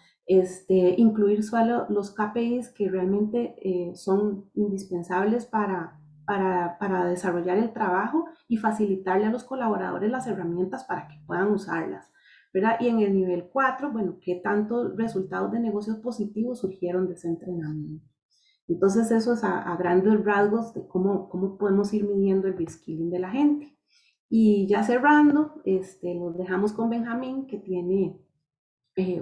incluir solo los KPIs que realmente son indispensables para desarrollar el trabajo y facilitarle a los colaboradores las herramientas para que puedan usarlas, ¿verdad? Y en el nivel 4, bueno, ¿qué tantos resultados de negocios positivos surgieron de ese entrenamiento? Entonces eso es a grandes rasgos de cómo podemos ir midiendo el reskilling de la gente. Y ya cerrando, los dejamos con Benjamín, que tiene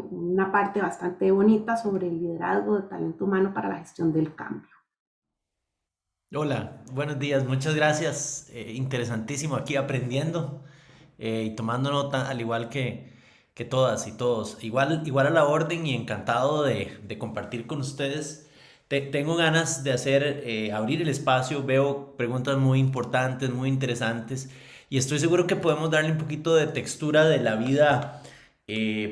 una parte bastante bonita sobre el liderazgo de talento humano para la gestión del cambio. Hola, buenos días, muchas gracias. Interesantísimo aquí aprendiendo y tomando nota, al igual que todas y todos. Igual a la orden y encantado de compartir con ustedes. Tengo ganas de abrir el espacio, veo preguntas muy importantes, muy interesantes y estoy seguro que podemos darle un poquito de textura de la vida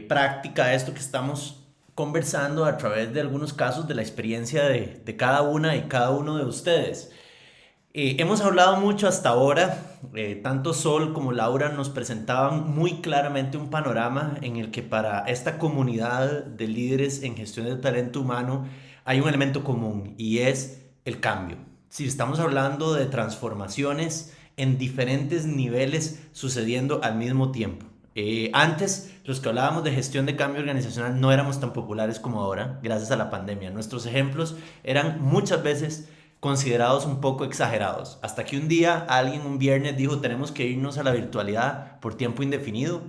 práctica a esto que estamos conversando a través de algunos casos de la experiencia de cada una y cada uno de ustedes. Hemos hablado mucho hasta ahora, tanto Sol como Laura nos presentaban muy claramente un panorama en el que para esta comunidad de líderes en gestión de talento humano hay un elemento común y es el cambio. Si estamos hablando de transformaciones en diferentes niveles sucediendo al mismo tiempo. Antes, los que hablábamos de gestión de cambio organizacional no éramos tan populares como ahora, gracias a la pandemia. Nuestros ejemplos eran muchas veces considerados un poco exagerados. Hasta que un día alguien un viernes dijo tenemos que irnos a la virtualidad por tiempo indefinido.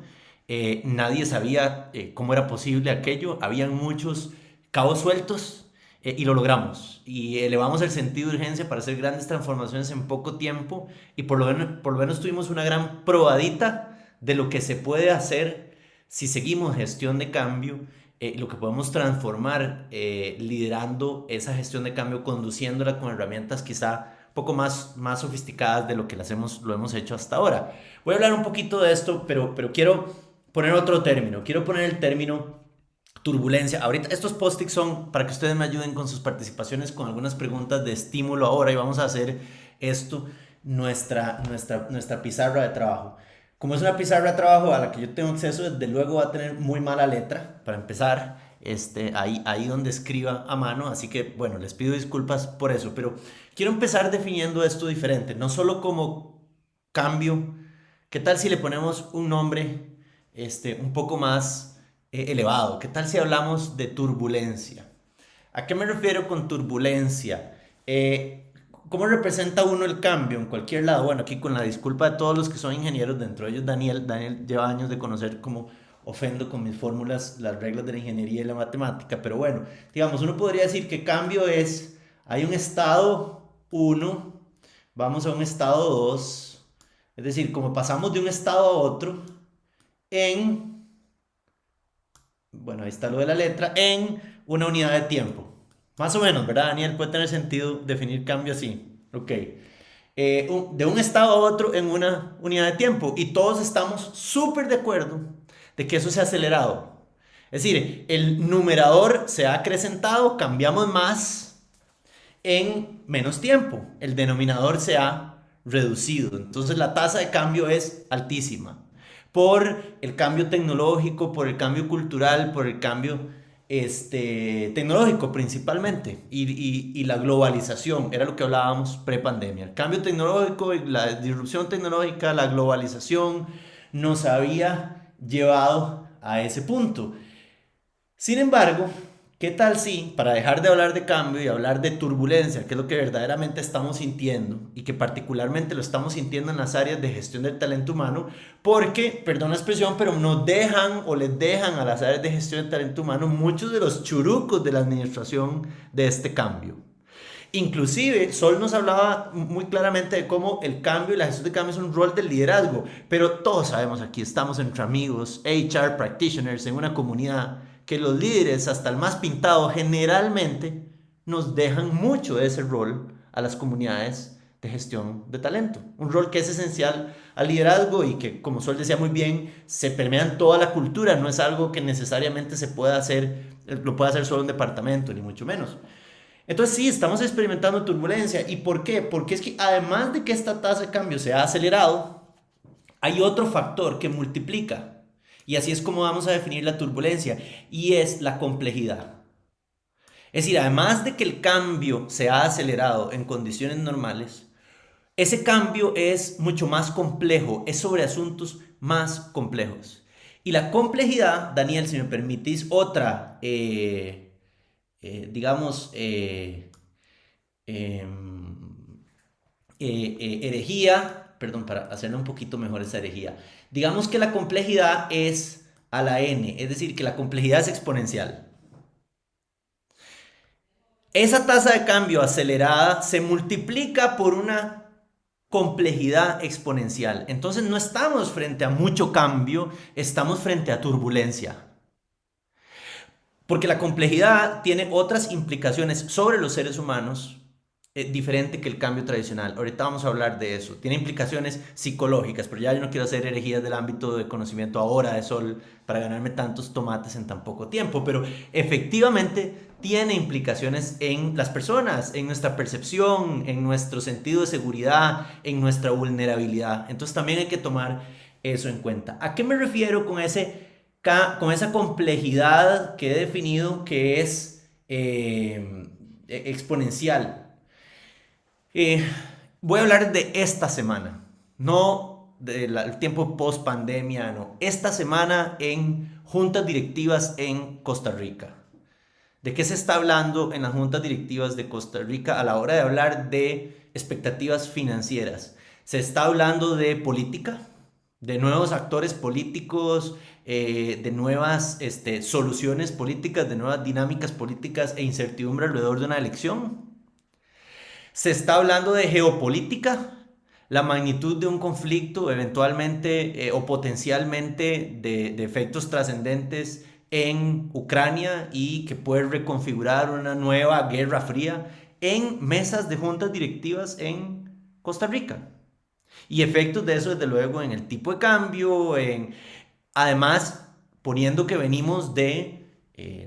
Nadie sabía cómo era posible aquello. Habían muchos cabos sueltos y lo logramos. Y elevamos el sentido de urgencia para hacer grandes transformaciones en poco tiempo y por lo menos tuvimos una gran probadita de lo que se puede hacer si seguimos gestión de cambio, lo que podemos transformar liderando esa gestión de cambio, conduciéndola con herramientas quizá un poco más sofisticadas de lo que lo hemos hecho hasta ahora. Voy a hablar un poquito de esto, pero quiero poner otro término. Quiero poner el término turbulencia. Ahorita estos post-its son para que ustedes me ayuden con sus participaciones, con algunas preguntas de estímulo ahora y vamos a hacer esto nuestra pizarra de trabajo. Como es una pizarra de trabajo a la que yo tengo acceso, desde luego va a tener muy mala letra, para empezar, ahí donde escriba a mano, así que bueno, les pido disculpas por eso, pero quiero empezar definiendo esto diferente, no solo como cambio. ¿Qué tal si le ponemos un nombre un poco más elevado? ¿Qué tal si hablamos de turbulencia? ¿A qué me refiero con turbulencia? ¿Cómo representa uno el cambio en cualquier lado? Bueno, aquí con la disculpa de todos los que son ingenieros, dentro de ellos Daniel lleva años de conocer cómo ofendo con mis fórmulas las reglas de la ingeniería y la matemática, pero bueno, digamos, uno podría decir que cambio hay un estado 1, vamos a un estado 2, es decir, como pasamos de un estado a otro bueno, ahí está lo de la letra, en una unidad de tiempo. Más o menos, ¿verdad, Daniel? Puede tener sentido definir cambio así. Ok. De un estado a otro en una unidad de tiempo. Y todos estamos súper de acuerdo de que eso se ha acelerado. Es decir, el numerador se ha acrecentado, cambiamos más en menos tiempo. El denominador se ha reducido. Entonces la tasa de cambio es altísima. Por el cambio tecnológico, por el cambio cultural, por el cambio tecnológico principalmente y la globalización, era lo que hablábamos pre-pandemia. El cambio tecnológico, la disrupción tecnológica, la globalización nos había llevado a ese punto. Sin embargo, ¿qué tal si, para dejar de hablar de cambio y hablar de turbulencia, que es lo que verdaderamente estamos sintiendo y que particularmente lo estamos sintiendo en las áreas de gestión del talento humano, porque, perdón la expresión, pero nos dejan o les dejan a las áreas de gestión del talento humano muchos de los churucos de la administración de este cambio? Inclusive, Sol nos hablaba muy claramente de cómo el cambio y la gestión de cambio es un rol del liderazgo, pero todos sabemos, aquí estamos entre amigos, HR practitioners, en una comunidad, que los líderes, hasta el más pintado, generalmente nos dejan mucho de ese rol a las comunidades de gestión de talento. Un rol que es esencial al liderazgo y que, como Sol decía muy bien, se permea en toda la cultura. No es algo que necesariamente lo pueda hacer solo un departamento, ni mucho menos. Entonces sí, estamos experimentando turbulencia. ¿Y por qué? Porque es que además de que esta tasa de cambio se ha acelerado, hay otro factor que multiplica. Y así es como vamos a definir la turbulencia, y es la complejidad. Es decir, además de que el cambio se ha acelerado en condiciones normales, ese cambio es mucho más complejo, es sobre asuntos más complejos. Y la complejidad, Daniel, si me permitís otra, herejía, perdón, para hacerlo un poquito mejor esa herejía. Digamos que la complejidad es a la n, es decir, que la complejidad es exponencial. Esa tasa de cambio acelerada se multiplica por una complejidad exponencial. Entonces no estamos frente a mucho cambio, estamos frente a turbulencia. Porque la complejidad tiene otras implicaciones sobre los seres humanos diferente que el cambio tradicional. Ahorita vamos a hablar de eso. Tiene implicaciones psicológicas, pero ya yo no quiero hacer herejías del ámbito de conocimiento ahora de Sol para ganarme tantos tomates en tan poco tiempo, pero efectivamente tiene implicaciones en las personas, en nuestra percepción, en nuestro sentido de seguridad, en nuestra vulnerabilidad. Entonces también hay que tomar eso en cuenta. ¿A qué me refiero con esa complejidad que he definido que es exponencial? Voy a hablar de esta semana, no del tiempo post pandemia, no. Esta semana en juntas directivas en Costa Rica. ¿De qué se está hablando en las juntas directivas de Costa Rica a la hora de hablar de expectativas financieras? Se está hablando de política, de nuevos actores políticos, de nuevas soluciones políticas, de nuevas dinámicas políticas e incertidumbre alrededor de una elección. Se está hablando de geopolítica, la magnitud de un conflicto eventualmente o potencialmente de efectos trascendentes en Ucrania y que puede reconfigurar una nueva guerra fría en mesas de juntas directivas en Costa Rica. Y efectos de eso, desde luego, en el tipo de cambio, además, poniendo que venimos de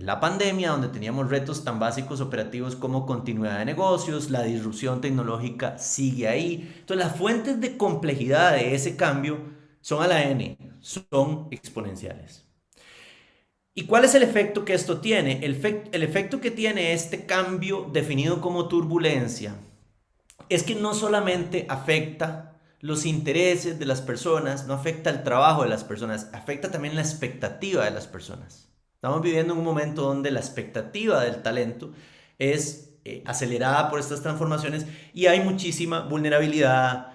la pandemia, donde teníamos retos tan básicos operativos como continuidad de negocios, la disrupción tecnológica sigue ahí. Entonces, las fuentes de complejidad de ese cambio son a la n, son exponenciales. ¿Y cuál es el efecto que esto tiene? El efecto que tiene este cambio definido como turbulencia es que no solamente afecta los intereses de las personas, no afecta el trabajo de las personas, afecta también la expectativa de las personas. Estamos viviendo en un momento donde la expectativa del talento es acelerada por estas transformaciones y hay muchísima vulnerabilidad,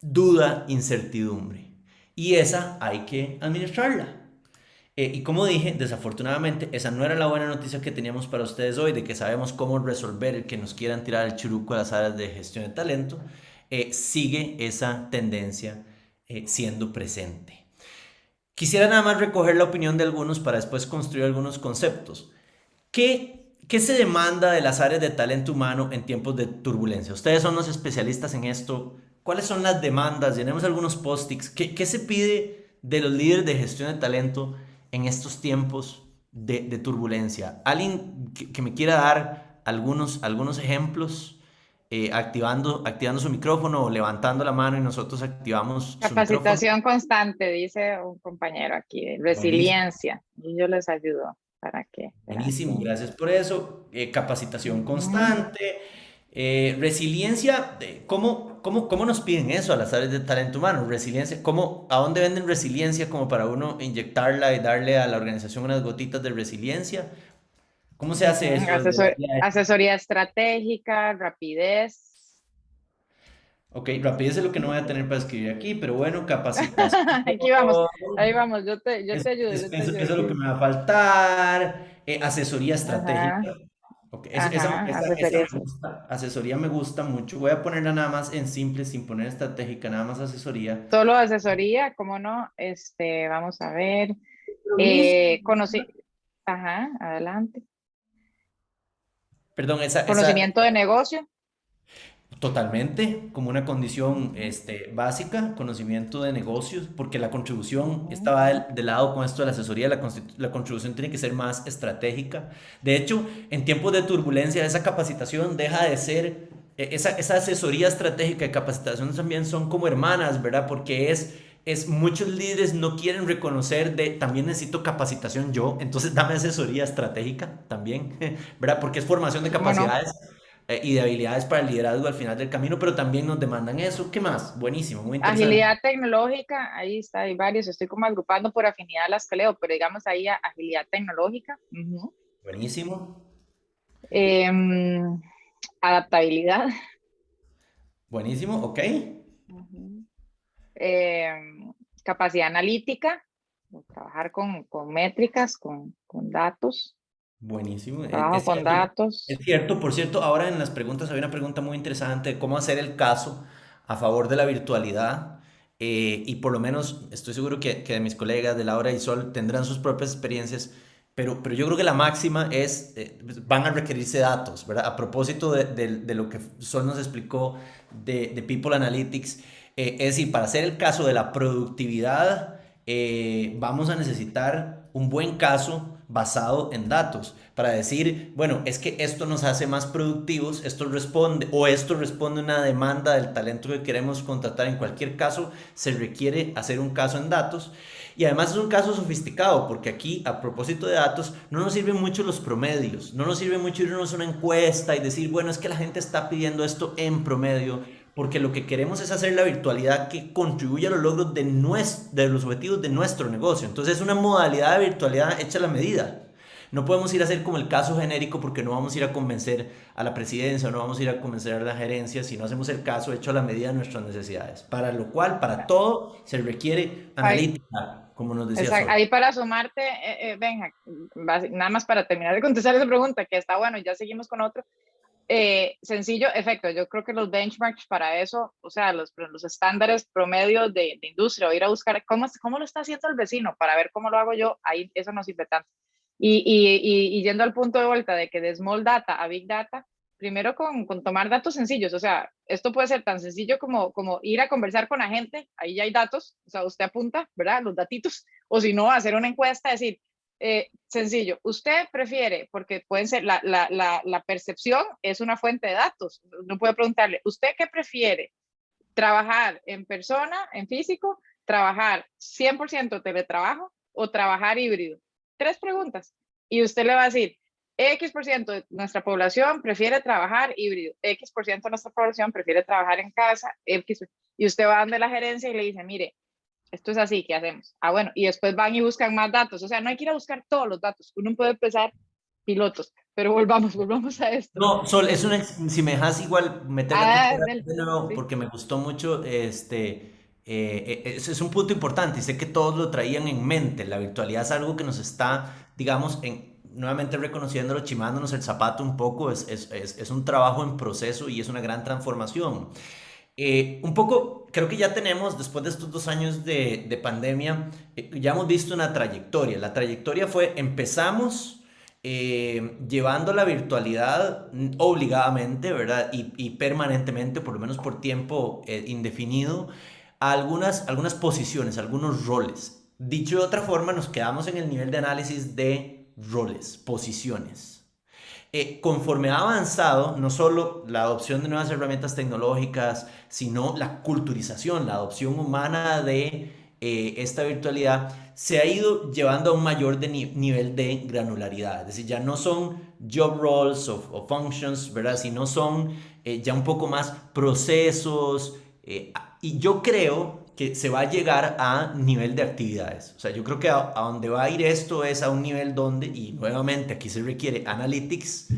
duda, incertidumbre. Y esa hay que administrarla. Y como dije, desafortunadamente, esa no era la buena noticia que teníamos para ustedes hoy, de que sabemos cómo resolver el que nos quieran tirar el churuco a las áreas de gestión de talento. Sigue esa tendencia siendo presente. Quisiera nada más recoger la opinión de algunos para después construir algunos conceptos. ¿Qué se demanda de las áreas de talento humano en tiempos de turbulencia? Ustedes son los especialistas en esto. ¿Cuáles son las demandas? Llenemos algunos post-its. ¿Qué se pide de los líderes de gestión de talento en estos tiempos de turbulencia? ¿Alguien que me quiera dar algunos ejemplos, activando su micrófono o levantando la mano y nosotros activamos su micrófono? Capacitación constante, dice un compañero aquí, Buenísimo, resiliencia, y yo les ayudo para que, buenísimo, así. gracias por eso. Capacitación Ujú. constante, resiliencia. ¿Cómo nos piden eso a las áreas de talento humano? Resiliencia, ¿a dónde venden resiliencia como para uno inyectarla y darle a la organización unas gotitas de resiliencia? ¿Cómo se hace Ujú. eso desde la área? Asesoría estratégica, rapidez. Ok, rapidez es lo que no voy a tener para escribir aquí, pero bueno, capacitación. Aquí vamos, ahí vamos, yo te ayudo, yo te Eso ayudo. es lo que me va a faltar. Asesoría Ajá, estratégica. Ok, ajá, esa asesoría. me gusta. Asesoría me gusta mucho. Voy a ponerla nada más en simple, sin poner estratégica, nada más asesoría. Solo asesoría, ¿cómo no? Vamos a ver. Compromiso. Conocí, ajá, adelante. Perdón, esa Conocimiento de negocio. totalmente como una condición básica, conocimiento de negocios, porque la contribución Ujú. estaba del lado con esto de la asesoría, la contribución tiene que ser más estratégica. De hecho, en tiempos de turbulencia, esa capacitación deja de ser, esa asesoría estratégica y capacitación también son como hermanas, ¿verdad? Porque muchos líderes no quieren reconocer también necesito capacitación yo, entonces dame asesoría estratégica también, ¿verdad? Porque es formación de ¿Cómo no? capacidades y de habilidades para el liderazgo al final del camino, pero también nos demandan eso. ¿Qué más? Buenísimo, muy interesante. Agilidad tecnológica, ahí está, hay varios, estoy como agrupando por afinidad las que leo, pero digamos ahí agilidad tecnológica. Ujú. Buenísimo, Em, Adaptabilidad. buenísimo, ok. Ujú. Capacidad analítica, trabajar con métricas, con datos, Buenísimo, trabajo con es datos. cierto, por cierto, ahora en las preguntas había una pregunta muy interesante de cómo hacer el caso a favor de la virtualidad y por lo menos estoy seguro que de mis colegas de Laura y Sol tendrán sus propias experiencias, pero yo creo que la máxima es, van a requerirse datos, ¿verdad? A propósito de lo que Sol nos explicó de People Analytics, es decir, para hacer el caso de la productividad, vamos a necesitar un buen caso basado en datos para decir, bueno, es que esto nos hace más productivos, esto responde a una demanda del talento que queremos contratar. En cualquier caso, se requiere hacer un caso en datos y además es un caso sofisticado porque aquí, a propósito de datos, no nos sirven mucho los promedios, no nos sirve mucho irnos a una encuesta y decir, bueno, es que la gente está pidiendo esto en promedio, porque lo que queremos es hacer la virtualidad que contribuya a los logros de los objetivos de nuestro negocio. Entonces es una modalidad de virtualidad hecha a la medida. No podemos ir a hacer como el caso genérico porque no vamos a ir a convencer a la presidencia o no vamos a ir a convencer a la gerencia si no hacemos el caso hecho a la medida de nuestras necesidades. Para lo cual, para todo, se requiere Ahí, analítica, como nos decía Sol. ahí para sumarte, Benja, nada más para terminar de contestar esa pregunta, que está bueno, ya seguimos con otro. Sencillo, efecto, yo creo que los benchmarks para eso, o sea, los estándares promedios de industria, o ir a buscar cómo lo está haciendo el vecino para ver cómo lo hago yo, ahí eso no sirve tanto. Y yendo al punto de vuelta de que de small data a big data, primero con tomar datos sencillos, o sea, esto puede ser tan sencillo como ir a conversar con la gente, ahí ya hay datos, o sea, usted apunta, ¿verdad? Los datitos, o si no, hacer una encuesta, decir, sencillo, usted prefiere, porque pueden ser, la percepción es una fuente de datos, uno puede preguntarle, ¿usted qué prefiere? ¿Trabajar en persona, en físico, trabajar 100% teletrabajo o trabajar híbrido? Tres preguntas. Y usted le va a decir, X% de nuestra población prefiere trabajar híbrido, X% de nuestra población prefiere trabajar en casa, X. Y usted va donde la gerencia y le dice, mire, esto es así, ¿qué hacemos? Ah, bueno, y después van y buscan más datos. O sea, no hay que ir a buscar todos los datos. Uno puede empezar pilotos, pero volvamos a esto. No, Sol, si me dejas igual meter la Ah, cuchara Nel, de nuevo, sí. porque me gustó mucho, ese es un punto importante y sé que todos lo traían en mente. La virtualidad es algo que nos está, digamos, nuevamente reconociéndolo, chimándonos el zapato un poco, es un trabajo en proceso y es una gran transformación. Un poco, creo que ya tenemos, después de estos 2 años de pandemia, ya hemos visto una trayectoria. La trayectoria fue, empezamos llevando la virtualidad obligadamente, ¿verdad? Y permanentemente, por lo menos por tiempo indefinido, a algunas posiciones, algunos roles. Dicho de otra forma, nos quedamos en el nivel de análisis de roles, posiciones. Conforme ha avanzado, no solo la adopción de nuevas herramientas tecnológicas, sino la culturización, la adopción humana de esta virtualidad, se ha ido llevando a un mayor nivel de granularidad. Es decir, ya no son job roles o functions, ¿verdad? Sino son ya un poco más procesos. Y yo creo que se va a llegar a nivel de actividades. O sea, yo creo que a donde va a ir esto es a un nivel donde, y nuevamente aquí se requiere analytics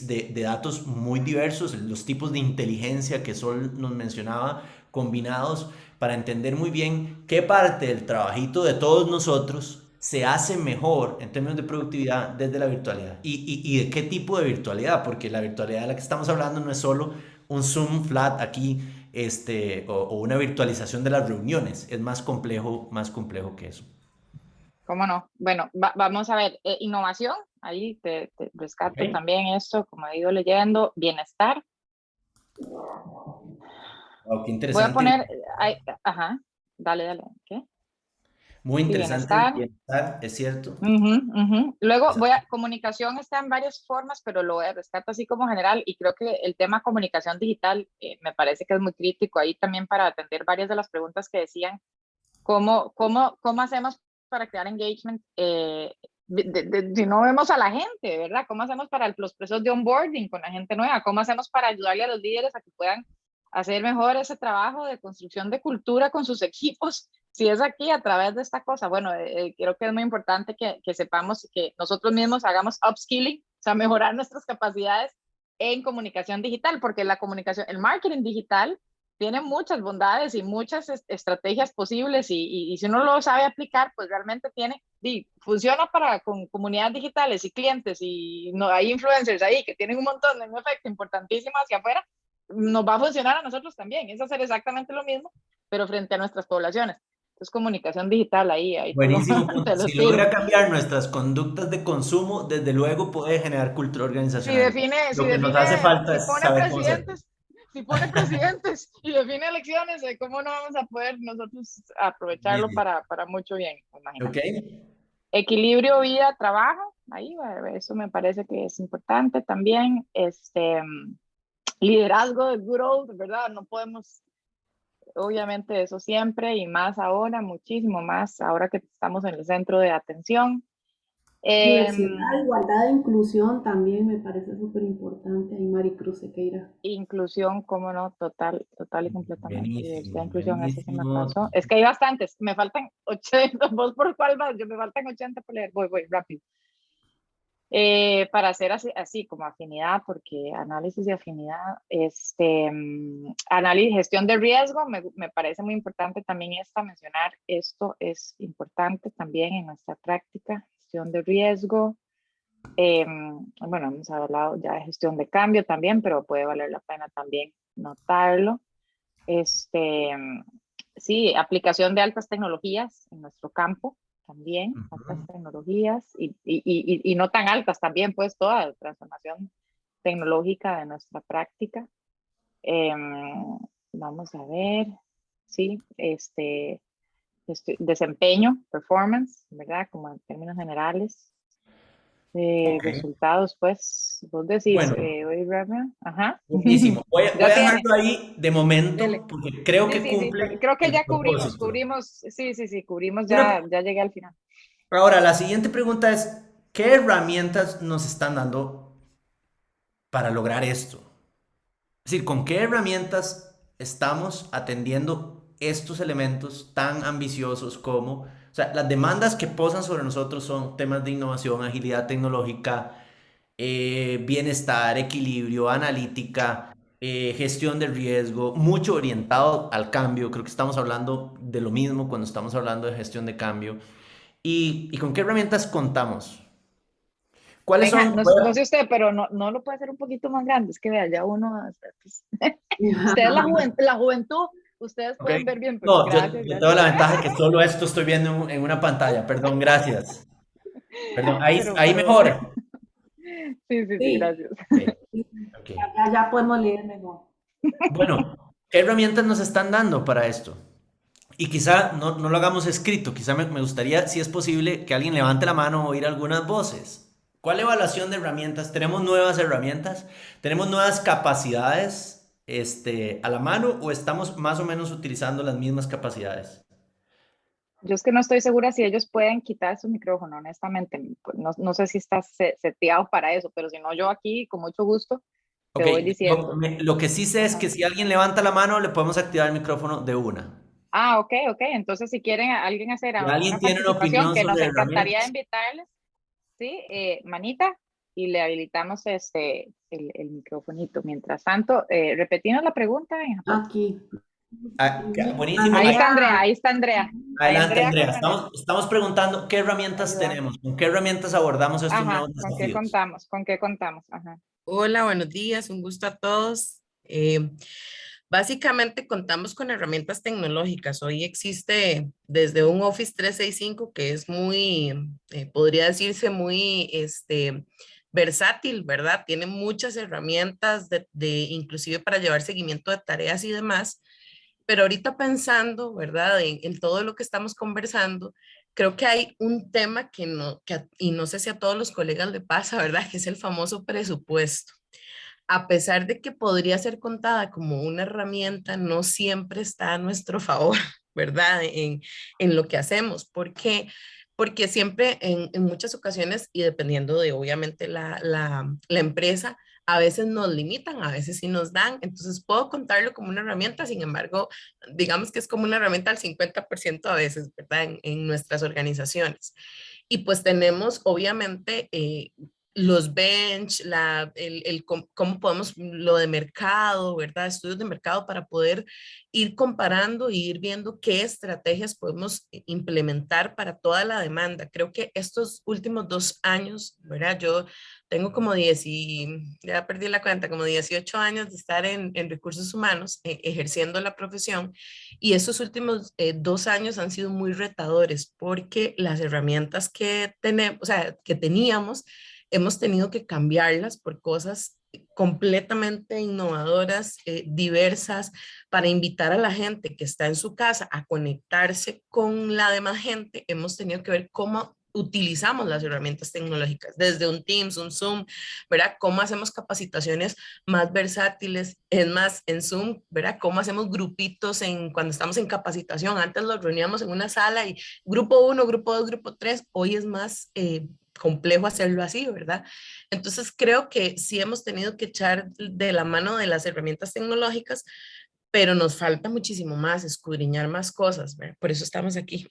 de datos muy diversos, los tipos de inteligencia que Sol nos mencionaba, combinados para entender muy bien qué parte del trabajito de todos nosotros se hace mejor en términos de productividad desde la virtualidad. Y de qué tipo de virtualidad, porque la virtualidad de la que estamos hablando no es solo un Zoom flat aquí o una virtualización de las reuniones, es más complejo que eso. ¿Cómo no? Bueno, vamos a ver, innovación, ahí te rescato Okay. también esto, como he ido leyendo, bienestar. Wow, qué Voy a interesante. poner, ajá, dale, ¿qué? Muy Sí, interesante el bienestar. bienestar, es cierto. Luego comunicación está en varias formas, pero lo voy a rescatar así como general y creo que el tema comunicación digital me parece que es muy crítico ahí también para atender varias de las preguntas que decían, ¿cómo hacemos para crear engagement? Si no vemos a la gente, ¿verdad? ¿Cómo hacemos para los procesos de onboarding con la gente nueva? ¿Cómo hacemos para ayudarle a los líderes a que puedan hacer mejor ese trabajo de construcción de cultura con sus equipos? Si es aquí a través de esta cosa, bueno, creo que es muy importante que sepamos que nosotros mismos hagamos upskilling, o sea, mejorar nuestras capacidades en comunicación digital, porque la comunicación, el marketing digital tiene muchas bondades y muchas estrategias posibles y si uno lo sabe aplicar, pues realmente funciona para con comunidades digitales y clientes y no, hay influencers ahí que tienen un montón de un efecto importantísimo hacia afuera, nos va a funcionar a nosotros también, es hacer exactamente lo mismo, pero frente a nuestras poblaciones. Entonces, comunicación digital ahí Buenísimo punto. te lo Si tiro. logra cambiar nuestras conductas de consumo, desde luego puede generar cultura organizacional. Lo que nos hace falta Si es pone saber cómo hacerlo. presidentes y define elecciones, ¿cómo no vamos a poder nosotros aprovecharlo Bien. para mucho bien? Ok. Equilibrio vida-trabajo, ahí eso me parece que es importante también. Liderazgo de good old, ¿verdad? No podemos, obviamente eso siempre y más ahora, muchísimo más, ahora que estamos en el centro de atención. Diversidad, igualdad e inclusión también me parece súper importante. Ahí Maricruz Sequeira. Inclusión, cómo no, total y completamente. Diversidad, Buenísimo, inclusión, ese se me buenísimo. pasó. Es que hay bastantes, me faltan 80, ¿vos por cuál vas? Yo me faltan 80 por leer, voy rápido. Para hacer así como afinidad, porque análisis de afinidad, análisis, gestión de riesgo, me parece muy importante también mencionar, esto es importante también en nuestra práctica, gestión de riesgo. Bueno, hemos hablado ya de gestión de cambio también, pero puede valer la pena también notarlo. Sí, aplicación de altas tecnologías en nuestro campo también, altas tecnologías y no tan altas también, pues toda la transformación tecnológica de nuestra práctica. Vamos a ver, sí, desempeño, performance, ¿verdad? Como en términos generales. Ok. Resultados, pues, vos decís, Bueno, ajá. buenísimo. Voy a Ya tiene. dejarlo ahí de momento Dele. porque creo que Sí, cumple creo que el ya cubrimos, propósito. cubrimos, Una, ya llegué al final. Ahora, la siguiente pregunta es, ¿qué herramientas nos están dando para lograr esto? Es decir, ¿con qué herramientas estamos atendiendo estos elementos tan ambiciosos como, o sea, las demandas que posan sobre nosotros son temas de innovación, agilidad tecnológica, bienestar, equilibrio, analítica, gestión de riesgo, mucho orientado al cambio. Creo que estamos hablando de lo mismo cuando estamos hablando de gestión de cambio. ¿Y con qué herramientas contamos? ¿Cuáles Venga, son? no sé usted, pero no lo puede hacer un poquito más grande. Es que vea, ya uno, pues, ustedes la juventud, ustedes Ok. pueden ver bien, pero No, gracias. yo tengo la ventaja de que solo esto estoy viendo en una pantalla. Perdón, gracias. Perdón, ahí Pero bueno, mejor. sí, Sí, gracias. Ok, sí, ok. ya podemos leer mejor. Bueno, ¿qué herramientas nos están dando para esto? Y quizá no lo hagamos escrito, quizá me gustaría, si es posible, que alguien levante la mano o oír algunas voces. ¿Cuál evaluación de herramientas? ¿Tenemos nuevas herramientas? ¿Tenemos nuevas capacidades a la mano o estamos más o menos utilizando las mismas capacidades? Yo es que no estoy segura si ellos pueden quitar su micrófono, honestamente. Pues no sé si está seteado para eso, pero si no, yo aquí con mucho gusto te Ok, voy diciendo. lo que sí sé es Ajá. que si alguien levanta la mano, le podemos activar el micrófono de una. Ah, ok, ok. Entonces, si quieren alguien hacer Si alguien alguna tiene una participación, opinión que nos sobre encantaría herramientas. invitarles, ¿sí? Manita, y le habilitamos el microfonito. Mientras tanto, repetimos la pregunta, Benja. Aquí. Buenísimo. Ahí está Andrea, Andrea, ahí está Andrea. Adelante, Andrea Andrea. con Andrea. Estamos preguntando qué herramientas Ayuda. tenemos, con qué herramientas abordamos estos Ajá, nuevos ¿con qué desafíos. contamos? ¿Con qué contamos? Ajá. Hola, buenos días, un gusto a todos. Básicamente contamos con herramientas tecnológicas. Hoy existe desde un Office 365 que es muy, podría decirse muy versátil, ¿verdad? Tiene muchas herramientas inclusive para llevar seguimiento de tareas y demás. Pero ahorita pensando, ¿verdad? En todo lo que estamos conversando, creo que hay un tema y no sé si a todos los colegas le pasa, ¿verdad? Que es el famoso presupuesto. A pesar de que podría ser contada como una herramienta, no siempre está a nuestro favor, ¿verdad? En lo que hacemos. ¿Por qué? Porque siempre en muchas ocasiones, y dependiendo de obviamente la empresa, a veces nos limitan, a veces sí nos dan. Entonces puedo contarlo como una herramienta, sin embargo, digamos que es como una herramienta al 50% a veces, ¿verdad? En nuestras organizaciones. Y pues tenemos obviamente los bench, cómo podemos, lo de mercado, ¿verdad? Estudios de mercado para poder ir comparando y ir viendo qué estrategias podemos implementar para toda la demanda. Creo que estos últimos 2 años, ¿verdad? Yo tengo como 10 ya perdí la cuenta, como 18 años de estar en recursos humanos, ejerciendo la profesión, y estos últimos 2 años han sido muy retadores porque las herramientas que tenemos, o sea, que teníamos, hemos tenido que cambiarlas por cosas completamente innovadoras, diversas, para invitar a la gente que está en su casa a conectarse con la demás gente. Hemos tenido que ver cómo utilizamos las herramientas tecnológicas, desde un Teams, un Zoom, ¿verdad? Cómo hacemos capacitaciones más versátiles, es más, en Zoom, ¿verdad? Cómo hacemos grupitos cuando estamos en capacitación. Antes los reuníamos en una sala y grupo 1, grupo 2, grupo 3. Hoy es más complejo hacerlo así, ¿verdad? Entonces creo que sí hemos tenido que echar de la mano de las herramientas tecnológicas, pero nos falta muchísimo más, escudriñar más cosas, ¿verdad? Por eso estamos aquí.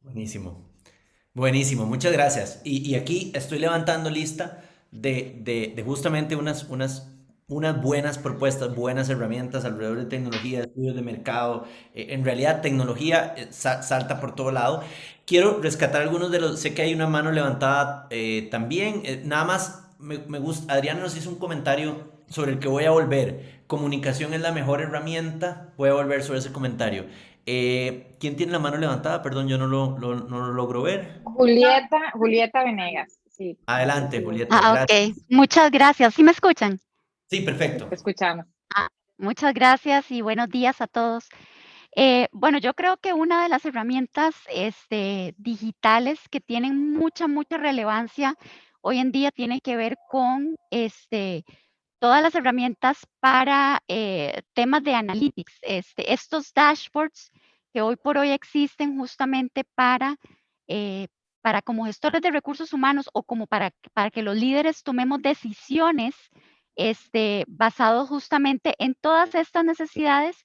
Buenísimo. Buenísimo, muchas gracias. Y aquí estoy levantando lista de justamente unas buenas propuestas, buenas herramientas alrededor de tecnología, de estudios de mercado. En realidad, tecnología salta por todo lado. Quiero rescatar algunos de los, sé que hay una mano levantada también. Nada más me gusta, Adriana nos hizo un comentario sobre el que voy a volver. Comunicación es la mejor herramienta. Voy a volver sobre ese comentario. ¿Quién tiene la mano levantada? Perdón, yo no lo logro ver. Julieta Venegas, sí, no sé Adelante, si Julieta, Ah, gracias. ok. Muchas gracias. ¿Sí me escuchan? Sí, perfecto. te escuchamos. Ah, muchas gracias y buenos días a todos. Bueno, yo creo que una de las herramientas digitales que tienen mucha relevancia hoy en día tiene que ver con todas las herramientas para temas de analytics. Estos dashboards que hoy por hoy existen justamente eh, para como gestores de recursos humanos o como para que los líderes tomemos decisiones basados justamente en todas estas necesidades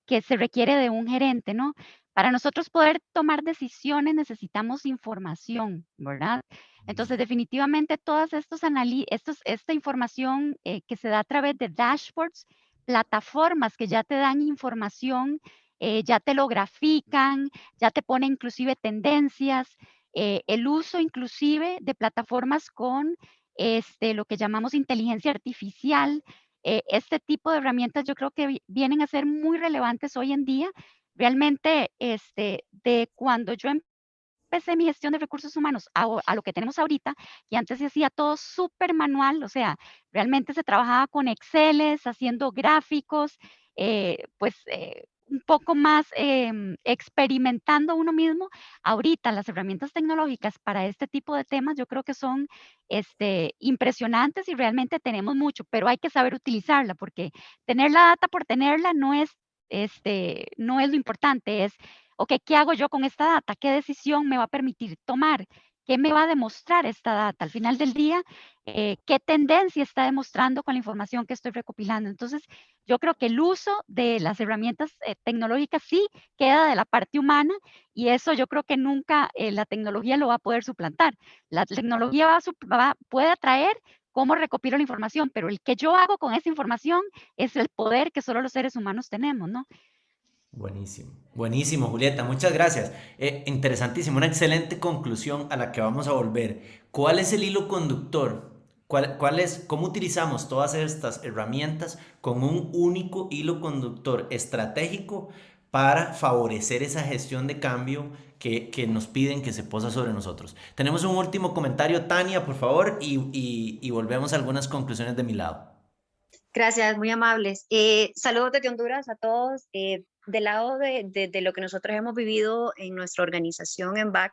que se requiere de un gerente, ¿no? Para nosotros poder tomar decisiones necesitamos información, ¿verdad? Entonces, definitivamente todas esta información que se da a través de dashboards, plataformas que ya te dan información, ya te lo grafican, ya te ponen inclusive tendencias, el uso inclusive de plataformas con lo que llamamos inteligencia artificial. Este tipo de herramientas yo creo que vienen a ser muy relevantes hoy en día. Realmente, de cuando yo empecé mi gestión de recursos humanos a lo que tenemos ahorita, y antes se hacía todo súper manual, o sea, realmente se trabajaba con Exceles, haciendo gráficos, un poco más experimentando uno mismo, ahorita las herramientas tecnológicas para este tipo de temas yo creo que son impresionantes y realmente tenemos mucho, pero hay que saber utilizarla porque tener la data por tenerla no es lo importante, es, ok, ¿qué hago yo con esta data? ¿Qué decisión me va a permitir tomar? ¿Qué me va a demostrar esta data? Al final del día, ¿qué tendencia está demostrando con la información que estoy recopilando? Entonces, yo creo que el uso de las herramientas tecnológicas sí queda de la parte humana y eso yo creo que nunca la tecnología lo va a poder suplantar. La tecnología puede atraer cómo recopilo la información, pero el que yo hago con esa información es el poder que solo los seres humanos tenemos, ¿no? Buenísimo, buenísimo, Julieta, muchas gracias. Interesantísimo, una excelente conclusión a la que vamos a volver. ¿Cuál es el hilo conductor? ¿Cómo utilizamos todas estas herramientas con un único hilo conductor estratégico para favorecer esa gestión de cambio que nos piden que se posa sobre nosotros? Tenemos un último comentario, Tania, por favor, y volvemos a algunas conclusiones de mi lado. Gracias, muy amables. Saludos desde Honduras a todos. Del lado de lo que nosotros hemos vivido en nuestra organización en BAC,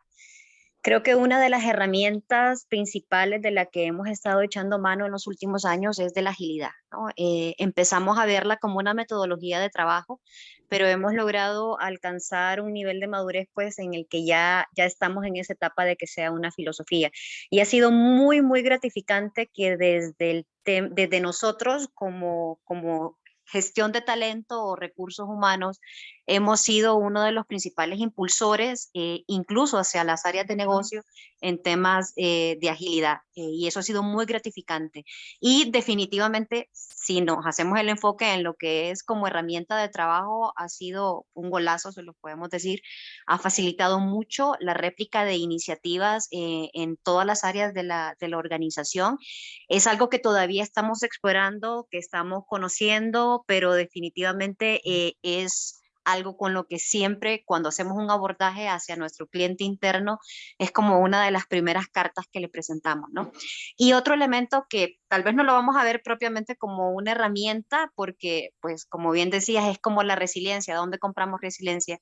creo que una de las herramientas principales de la que hemos estado echando mano en los últimos años es de la agilidad, ¿no? Empezamos a verla como una metodología de trabajo, pero hemos logrado alcanzar un nivel de madurez pues, en el que ya estamos en esa etapa de que sea una filosofía. Y ha sido muy, muy gratificante que desde nosotros como gestión de talento o recursos humanos, hemos sido uno de los principales impulsores, incluso hacia las áreas de negocio, en temas de agilidad. Y eso ha sido muy gratificante. Y definitivamente, si nos hacemos el enfoque en lo que es como herramienta de trabajo, ha sido un golazo, se lo podemos decir. Ha facilitado mucho la réplica de iniciativas en todas las áreas de la organización. Es algo que todavía estamos explorando, que estamos conociendo, pero definitivamente es algo con lo que siempre cuando hacemos un abordaje hacia nuestro cliente interno es como una de las primeras cartas que le presentamos, ¿no? Y otro elemento que tal vez no lo vamos a ver propiamente como una herramienta porque, pues, como bien decías, es como la resiliencia, ¿dónde compramos resiliencia?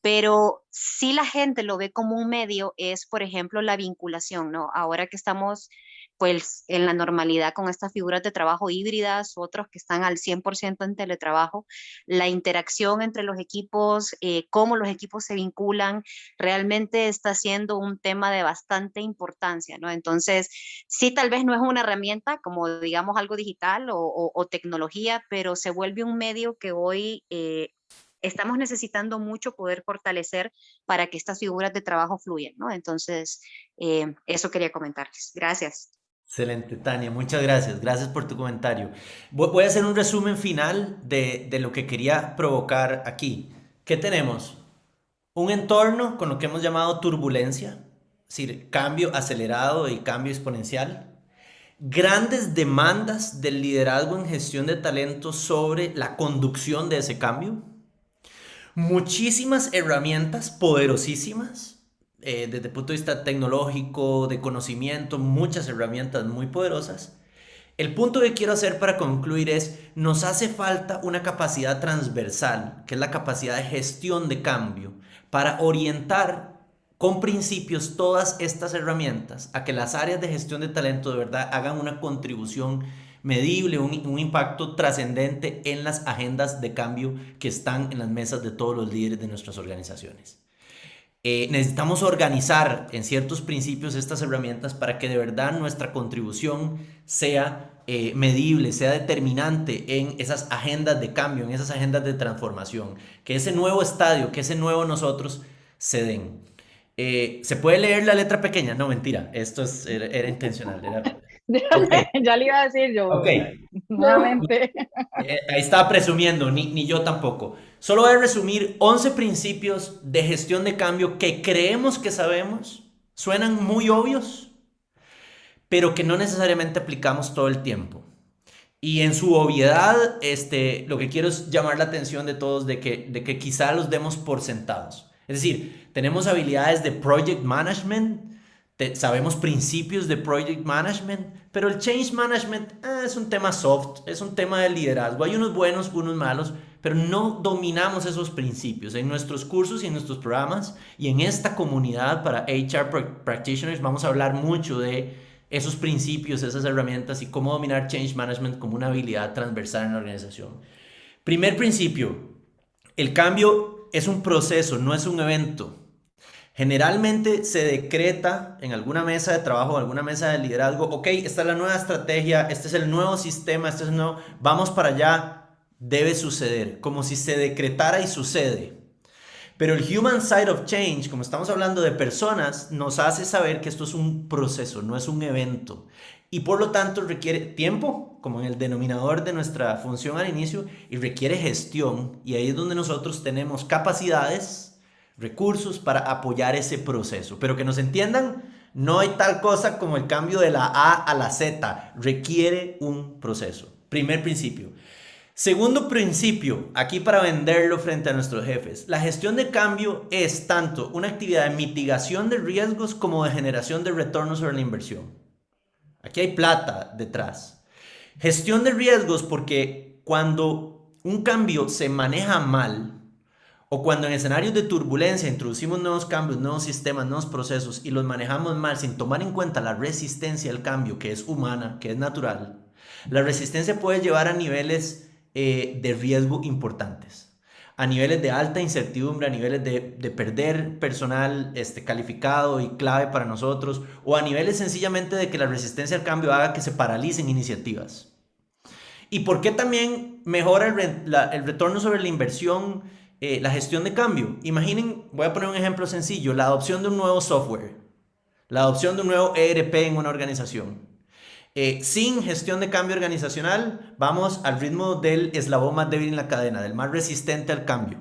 Pero si la gente lo ve como un medio es, por ejemplo, la vinculación, ¿no? Ahora que estamos pues en la normalidad con estas figuras de trabajo híbridas, otros que están al 100% en teletrabajo, la interacción entre los equipos, cómo los equipos se vinculan, realmente está siendo un tema de bastante importancia, ¿no? Entonces, sí, tal vez no es una herramienta como, digamos, algo digital o tecnología, pero se vuelve un medio que hoy estamos necesitando mucho poder fortalecer para que estas figuras de trabajo fluyan, ¿no? Entonces, eso quería comentarles. Gracias. Excelente, Tania, muchas gracias. Gracias por tu comentario. Voy a hacer un resumen final de lo que quería provocar aquí. ¿Qué tenemos? Un entorno con lo que hemos llamado turbulencia, es decir, cambio acelerado y cambio exponencial. Grandes demandas del liderazgo en gestión de talento sobre la conducción de ese cambio. Muchísimas herramientas poderosísimas desde el punto de vista tecnológico, de conocimiento, muchas herramientas muy poderosas. El punto que quiero hacer para concluir es, nos hace falta una capacidad transversal, que es la capacidad de gestión de cambio, para orientar con principios todas estas herramientas a que las áreas de gestión de talento de verdad hagan una contribución medible, un impacto trascendente en las agendas de cambio que están en las mesas de todos los líderes de nuestras organizaciones. Necesitamos organizar en ciertos principios estas herramientas para que de verdad nuestra contribución sea medible, sea determinante en esas agendas de cambio, en esas agendas de transformación, que ese nuevo estadio, que ese nuevo nosotros se den. ¿Se puede leer la letra pequeña? No, mentira, esto era intencional. Okay. Ya le iba a decir yo. Okay. Nuevamente. Ahí estaba presumiendo, ni yo tampoco. Solo voy a resumir 11 principios de gestión de cambio que creemos que sabemos, suenan muy obvios, pero que no necesariamente aplicamos todo el tiempo. Y en su obviedad, lo que quiero es llamar la atención de todos de que quizá los demos por sentados. Es decir, tenemos habilidades de project management, sabemos principios de project management, pero el change management es un tema soft, es un tema de liderazgo. Hay unos buenos, unos malos, pero no dominamos esos principios. En nuestros cursos y en nuestros programas y en esta comunidad para HR Practitioners vamos a hablar mucho de esos principios, esas herramientas y cómo dominar Change Management como una habilidad transversal en la organización. Primer principio, el cambio es un proceso, no es un evento. Generalmente se decreta en alguna mesa de trabajo, en alguna mesa de liderazgo, ok, esta es la nueva estrategia, este es el nuevo sistema, este es el nuevo, vamos para allá, debe suceder, como si se decretara y sucede. Pero el Human Side of Change, como estamos hablando de personas, nos hace saber que esto es un proceso, no es un evento. Y por lo tanto requiere tiempo, como en el denominador de nuestra función al inicio, y requiere gestión. Y ahí es donde nosotros tenemos capacidades, recursos para apoyar ese proceso. Pero que nos entiendan, no hay tal cosa como el cambio de la A a la Z. Requiere un proceso. Primer principio. Segundo principio, aquí para venderlo frente a nuestros jefes. La gestión de cambio es tanto una actividad de mitigación de riesgos como de generación de retornos sobre la inversión. Aquí hay plata detrás. Gestión de riesgos porque cuando un cambio se maneja mal, o cuando en escenarios de turbulencia introducimos nuevos cambios, nuevos sistemas, nuevos procesos y los manejamos mal sin tomar en cuenta la resistencia al cambio que es humana, que es natural, la resistencia puede llevar a niveles de riesgo importantes, a niveles de alta incertidumbre, a niveles de perder personal calificado y clave para nosotros, o a niveles sencillamente de que la resistencia al cambio haga que se paralicen iniciativas. ¿Y por qué también mejora el retorno sobre la inversión? La gestión de cambio. Imaginen, voy a poner un ejemplo sencillo, la adopción de un nuevo software, la adopción de un nuevo ERP en una organización. Sin gestión de cambio organizacional, vamos al ritmo del eslabón más débil en la cadena, del más resistente al cambio.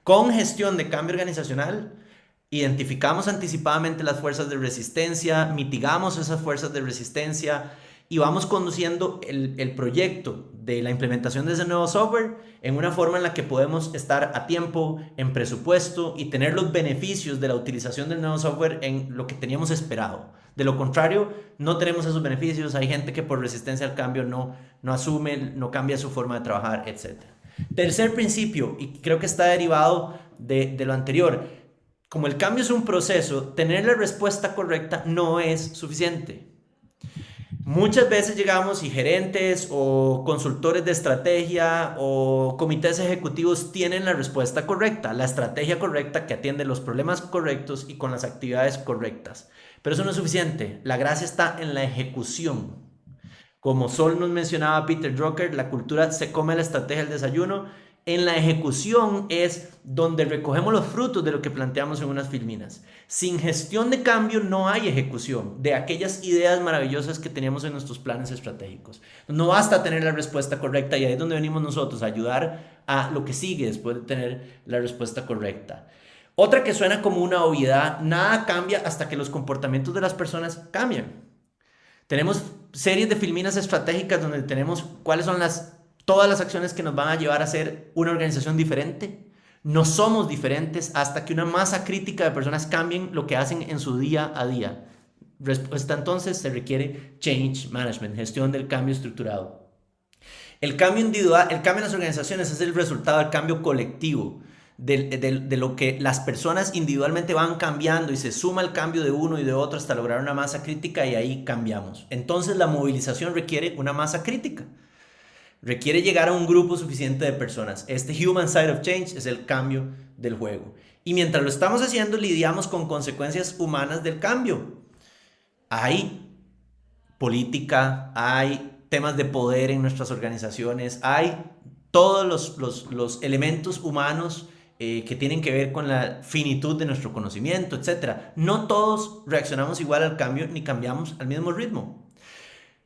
Con gestión de cambio organizacional, identificamos anticipadamente las fuerzas de resistencia, mitigamos esas fuerzas de resistencia y vamos conduciendo el proyecto de la implementación de ese nuevo software en una forma en la que podemos estar a tiempo, en presupuesto y tener los beneficios de la utilización del nuevo software en lo que teníamos esperado. De lo contrario, no tenemos esos beneficios. Hay gente que por resistencia al cambio no asume, no cambia su forma de trabajar, etc. Tercer principio, y creo que está derivado de lo anterior. Como el cambio es un proceso, tener la respuesta correcta no es suficiente. Muchas veces llegamos y gerentes o consultores de estrategia o comités ejecutivos tienen la respuesta correcta, la estrategia correcta que atiende los problemas correctos y con las actividades correctas. Pero eso no es suficiente. La gracia está en la ejecución. Como Sol nos mencionaba Peter Drucker, la cultura se come la estrategia del desayuno. En la ejecución es donde recogemos los frutos de lo que planteamos en unas filminas. Sin gestión de cambio no hay ejecución de aquellas ideas maravillosas que teníamos en nuestros planes estratégicos. No basta tener la respuesta correcta y ahí es donde venimos nosotros a ayudar a lo que sigue después de tener la respuesta correcta. Otra que suena como una obviedad, nada cambia hasta que los comportamientos de las personas cambian. Tenemos series de filminas estratégicas donde tenemos cuáles son todas las acciones que nos van a llevar a ser una organización diferente. No somos diferentes hasta que una masa crítica de personas cambien lo que hacen en su día a día. Respuesta entonces se requiere change management, gestión del cambio estructurado. El cambio individual, el cambio en las organizaciones es el resultado del cambio colectivo, de lo que las personas individualmente van cambiando y se suma el cambio de uno y de otro hasta lograr una masa crítica y ahí cambiamos. Entonces la movilización requiere una masa crítica. Requiere llegar a un grupo suficiente de personas. Este Human Side of Change es el cambio del juego. Y mientras lo estamos haciendo, lidiamos con consecuencias humanas del cambio. Hay política, hay temas de poder en nuestras organizaciones, hay todos los elementos humanos que tienen que ver con la finitud de nuestro conocimiento, etc. No todos reaccionamos igual al cambio ni cambiamos al mismo ritmo.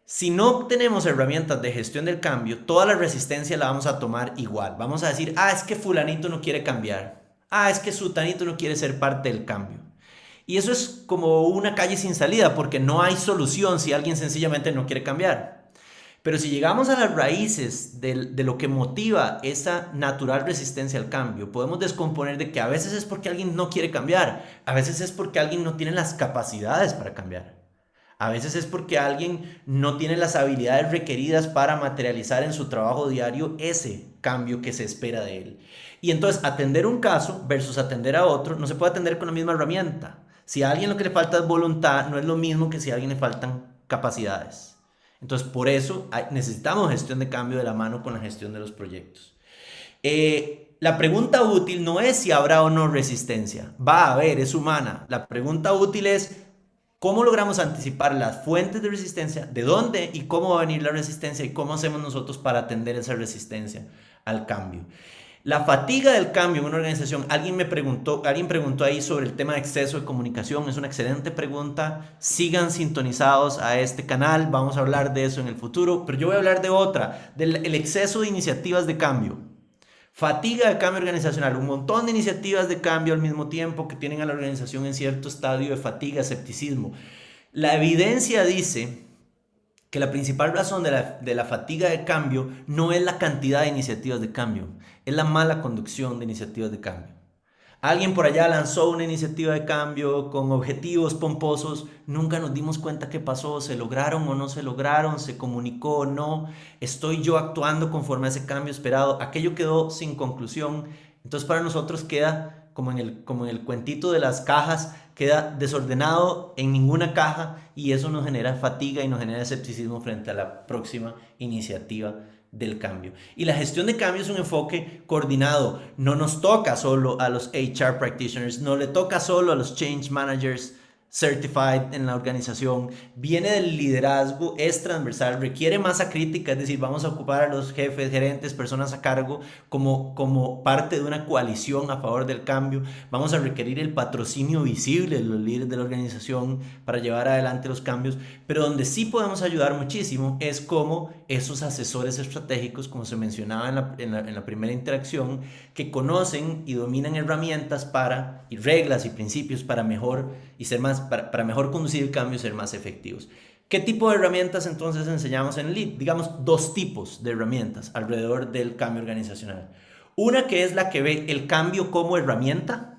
Si no tenemos herramientas de gestión del cambio, toda la resistencia la vamos a tomar igual. Vamos a decir, es que fulanito no quiere cambiar. Es que sutanito no quiere ser parte del cambio. Y eso es como una calle sin salida, porque no hay solución si alguien sencillamente no quiere cambiar. Pero si llegamos a las raíces de lo que motiva esa natural resistencia al cambio, podemos descomponer de que a veces es porque alguien no quiere cambiar, a veces es porque alguien no tiene las capacidades para cambiar. A veces es porque alguien no tiene las habilidades requeridas para materializar en su trabajo diario ese cambio que se espera de él. Y entonces atender un caso versus atender a otro no se puede atender con la misma herramienta. Si a alguien lo que le falta es voluntad, no es lo mismo que si a alguien le faltan capacidades. Entonces por eso necesitamos gestión de cambio de la mano con la gestión de los proyectos. La pregunta útil no es si habrá o no resistencia. Va a haber, es humana. La pregunta útil es cómo logramos anticipar las fuentes de resistencia, de dónde y cómo va a venir la resistencia y cómo hacemos nosotros para atender esa resistencia al cambio. La fatiga del cambio en una organización, alguien preguntó ahí sobre el tema de exceso de comunicación, es una excelente pregunta. Sigan sintonizados a este canal, vamos a hablar de eso en el futuro, pero yo voy a hablar de otra, del exceso de iniciativas de cambio. Fatiga de cambio organizacional, un montón de iniciativas de cambio al mismo tiempo que tienen a la organización en cierto estadio de fatiga, escepticismo. La evidencia dice que la principal razón de la fatiga de cambio no es la cantidad de iniciativas de cambio, es la mala conducción de iniciativas de cambio. Alguien por allá lanzó una iniciativa de cambio con objetivos pomposos, nunca nos dimos cuenta qué pasó, se lograron o no se lograron, se comunicó o no, estoy yo actuando conforme a ese cambio esperado, aquello quedó sin conclusión. Entonces para nosotros queda como en el cuentito de las cajas, queda desordenado en ninguna caja y eso nos genera fatiga y nos genera escepticismo frente a la próxima iniciativa del cambio. Y la gestión de cambio es un enfoque coordinado. No nos toca solo a los HR practitioners, no le toca solo a los change managers certified en la organización. Viene del liderazgo, es transversal, requiere masa crítica, es decir, vamos a ocupar a los jefes, gerentes, personas a cargo como parte de una coalición a favor del cambio. Vamos a requerir el patrocinio visible de los líderes de la organización para llevar adelante los cambios, pero donde sí podemos ayudar muchísimo es como esos asesores estratégicos, como se mencionaba en la primera interacción, que conocen y dominan herramientas y reglas y principios para mejor conducir el cambio y ser más efectivos. ¿Qué tipo de herramientas entonces enseñamos en LEAD? Digamos, 2 tipos de herramientas alrededor del cambio organizacional. Una que es la que ve el cambio como herramienta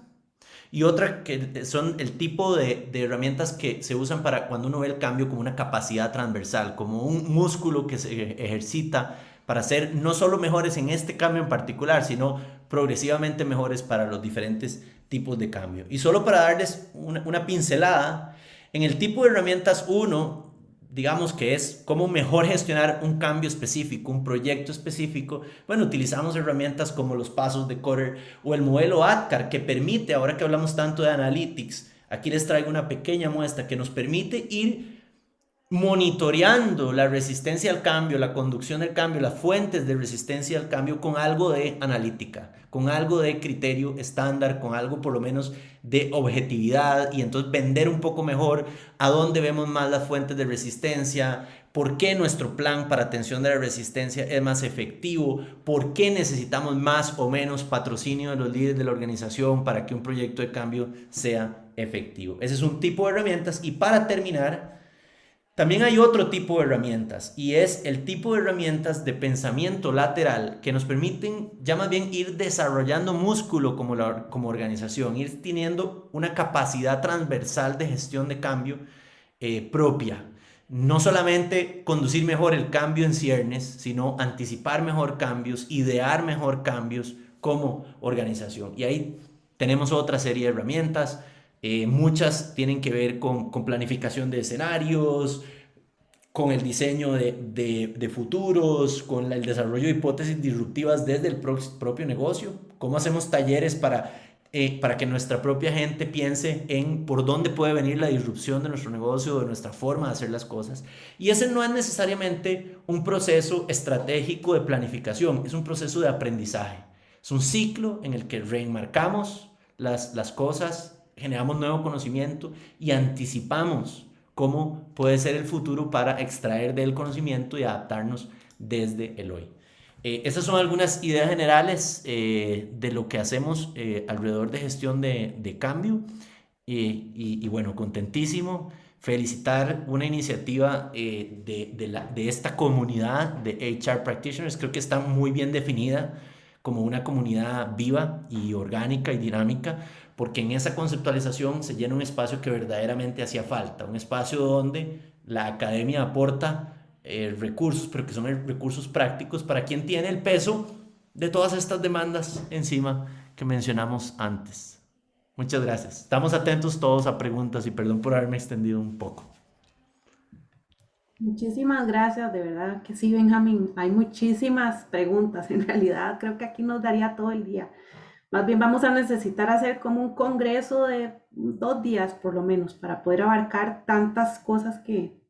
y otra que son el tipo de herramientas que se usan para cuando uno ve el cambio como una capacidad transversal, como un músculo que se ejercita para ser no solo mejores en este cambio en particular, sino progresivamente mejores para los diferentes tipos de cambio. Y solo para darles una pincelada, en el tipo de herramientas 1, digamos que es cómo mejor gestionar un cambio específico, un proyecto específico. Bueno, utilizamos herramientas como los pasos de Kotter o el modelo ADKAR, que permite, ahora que hablamos tanto de analytics, aquí les traigo una pequeña muestra que nos permite ir monitoreando la resistencia al cambio, la conducción del cambio, las fuentes de resistencia al cambio con algo de analítica, con algo de criterio estándar, con algo por lo menos de objetividad y entonces vender un poco mejor a dónde vemos más las fuentes de resistencia, por qué nuestro plan para atención de la resistencia es más efectivo, por qué necesitamos más o menos patrocinio de los líderes de la organización para que un proyecto de cambio sea efectivo. Ese es un tipo de herramientas y para terminar, también hay otro tipo de herramientas y es el tipo de herramientas de pensamiento lateral que nos permiten ya más bien ir desarrollando músculo como organización, ir teniendo una capacidad transversal de gestión de cambio propia. No solamente conducir mejor el cambio en ciernes, sino anticipar mejor cambios, idear mejor cambios como organización. Y ahí tenemos otra serie de herramientas. Muchas tienen que ver con planificación de escenarios, con el diseño de futuros, con el desarrollo de hipótesis disruptivas desde el propio negocio. Cómo hacemos talleres para que nuestra propia gente piense en por dónde puede venir la disrupción de nuestro negocio, de nuestra forma de hacer las cosas. Y ese no es necesariamente un proceso estratégico de planificación, es un proceso de aprendizaje. Es un ciclo en el que reenmarcamos las cosas, generamos nuevo conocimiento y anticipamos cómo puede ser el futuro para extraer del conocimiento y adaptarnos desde el hoy. Estas son algunas ideas generales de lo que hacemos alrededor de gestión de cambio y bueno, contentísimo. Felicitar una iniciativa de esta comunidad de HR Practitioners. Creo que está muy bien definida como una comunidad viva y orgánica y dinámica, porque en esa conceptualización se llena un espacio que verdaderamente hacía falta, un espacio donde la academia aporta recursos, pero que son recursos prácticos para quien tiene el peso de todas estas demandas encima que mencionamos antes. Muchas gracias. Estamos atentos todos a preguntas y perdón por haberme extendido un poco. Muchísimas gracias, de verdad que sí, Benjamín. Hay muchísimas preguntas, en realidad creo que aquí nos daría todo el día. Más bien vamos a necesitar hacer como un congreso de 2 días por lo menos para poder abarcar tantas cosas que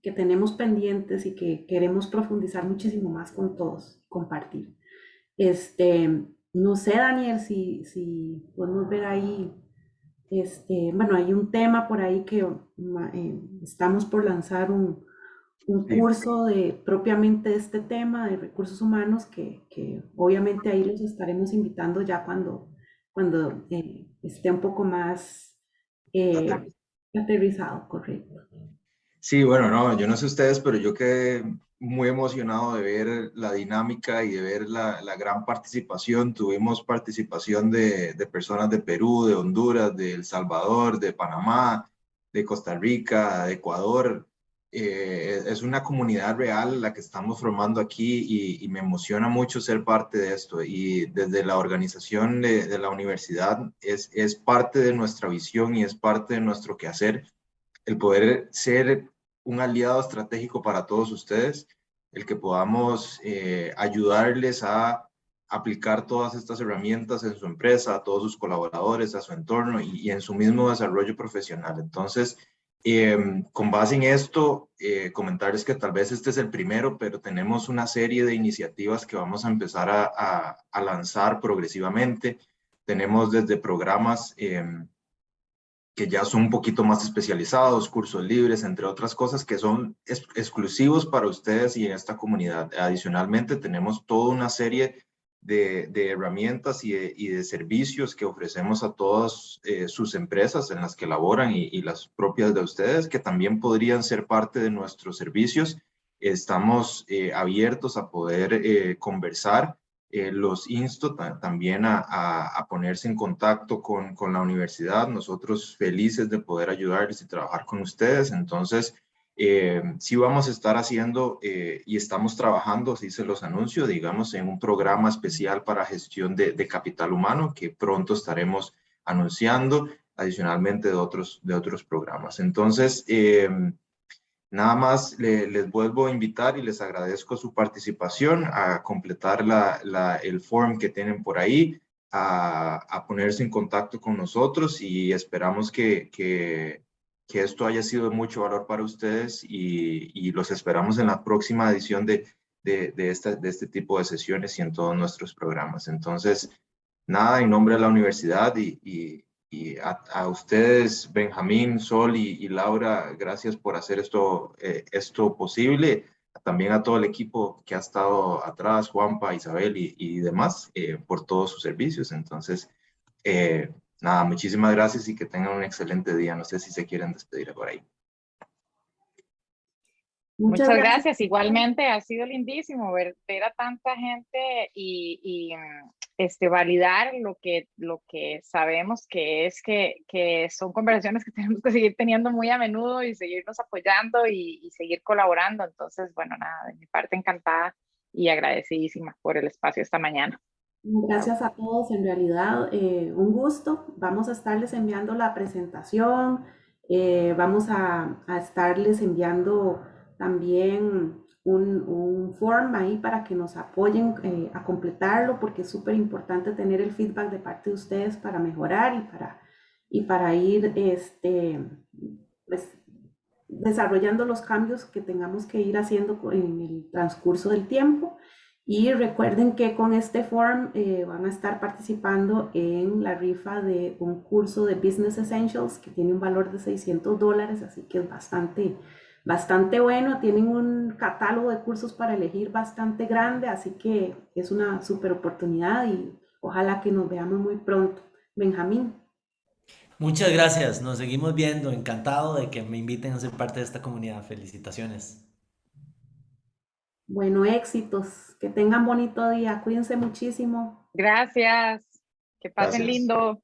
tenemos pendientes y que queremos profundizar muchísimo más con todos, compartir. No sé, Daniel, si podemos ver ahí, bueno, hay un tema por ahí que estamos por lanzar un Sí. curso propiamente de este tema de recursos humanos que obviamente ahí los estaremos invitando ya cuando esté un poco más aterrizado, correcto. Sí, bueno, no, yo no sé ustedes, pero yo quedé muy emocionado de ver la dinámica y de ver la gran participación. Tuvimos participación de personas de Perú, de Honduras, de El Salvador, de Panamá, de Costa Rica, de Ecuador. Es una comunidad real la que estamos formando aquí y me emociona mucho ser parte de esto. Y desde la organización de la universidad es parte de nuestra visión y es parte de nuestro quehacer el poder ser un aliado estratégico para todos ustedes, el que podamos ayudarles a aplicar todas estas herramientas en su empresa, a todos sus colaboradores, a su entorno y en su mismo desarrollo profesional. Entonces, con base en esto, comentarles que tal vez este es el primero, pero tenemos una serie de iniciativas que vamos a empezar a lanzar progresivamente. Tenemos desde programas que ya son un poquito más especializados, cursos libres, entre otras cosas que son exclusivos para ustedes y en esta comunidad. Adicionalmente, tenemos toda una serie de herramientas y de servicios que ofrecemos a todas sus empresas en las que laboran y las propias de ustedes, que también podrían ser parte de nuestros servicios. Estamos abiertos a poder conversar. Los insto también a ponerse en contacto con la universidad. Nosotros felices de poder ayudarles y trabajar con ustedes. Entonces, sí vamos a estar haciendo y estamos trabajando, sí se los anuncio, digamos, en un programa especial para gestión de capital humano que pronto estaremos anunciando, adicionalmente de otros programas. Entonces, nada más les vuelvo a invitar y les agradezco su participación a completar el form que tienen por ahí, a ponerse en contacto con nosotros y esperamos que esto haya sido de mucho valor para ustedes y los esperamos en la próxima edición de este tipo de sesiones y en todos nuestros programas. Entonces, nada, en nombre de la universidad y a ustedes, Benjamín, Sol y Laura, gracias por hacer esto posible. También a todo el equipo que ha estado atrás, Juanpa, Isabel y demás, por todos sus servicios. Entonces, nada, muchísimas gracias y que tengan un excelente día. No sé si se quieren despedir por ahí. Muchas Muchas gracias. gracias. Igualmente ha sido lindísimo ver a tanta gente y validar lo que sabemos que son conversaciones que tenemos que seguir teniendo muy a menudo y seguirnos apoyando y seguir colaborando. Entonces, bueno, nada, de mi parte encantada y agradecidísima por el espacio esta mañana. Gracias a todos, en realidad un gusto. Vamos a estarles enviando la presentación, vamos a estarles enviando también un form ahí para que nos apoyen a completarlo, porque es súper importante tener el feedback de parte de ustedes para mejorar y para ir pues, desarrollando los cambios que tengamos que ir haciendo en el transcurso del tiempo. Y recuerden que con este form van a estar participando en la rifa de un curso de Business Essentials que tiene un valor de $600, así que es bastante bueno. Tienen un catálogo de cursos para elegir bastante grande, así que es una súper oportunidad y ojalá que nos veamos muy pronto. Benjamín. Muchas gracias, nos seguimos viendo. Encantado de que me inviten a ser parte de esta comunidad. Felicitaciones. Bueno, éxitos, que tengan bonito día, cuídense muchísimo. Gracias. Que pasen Gracias. lindo.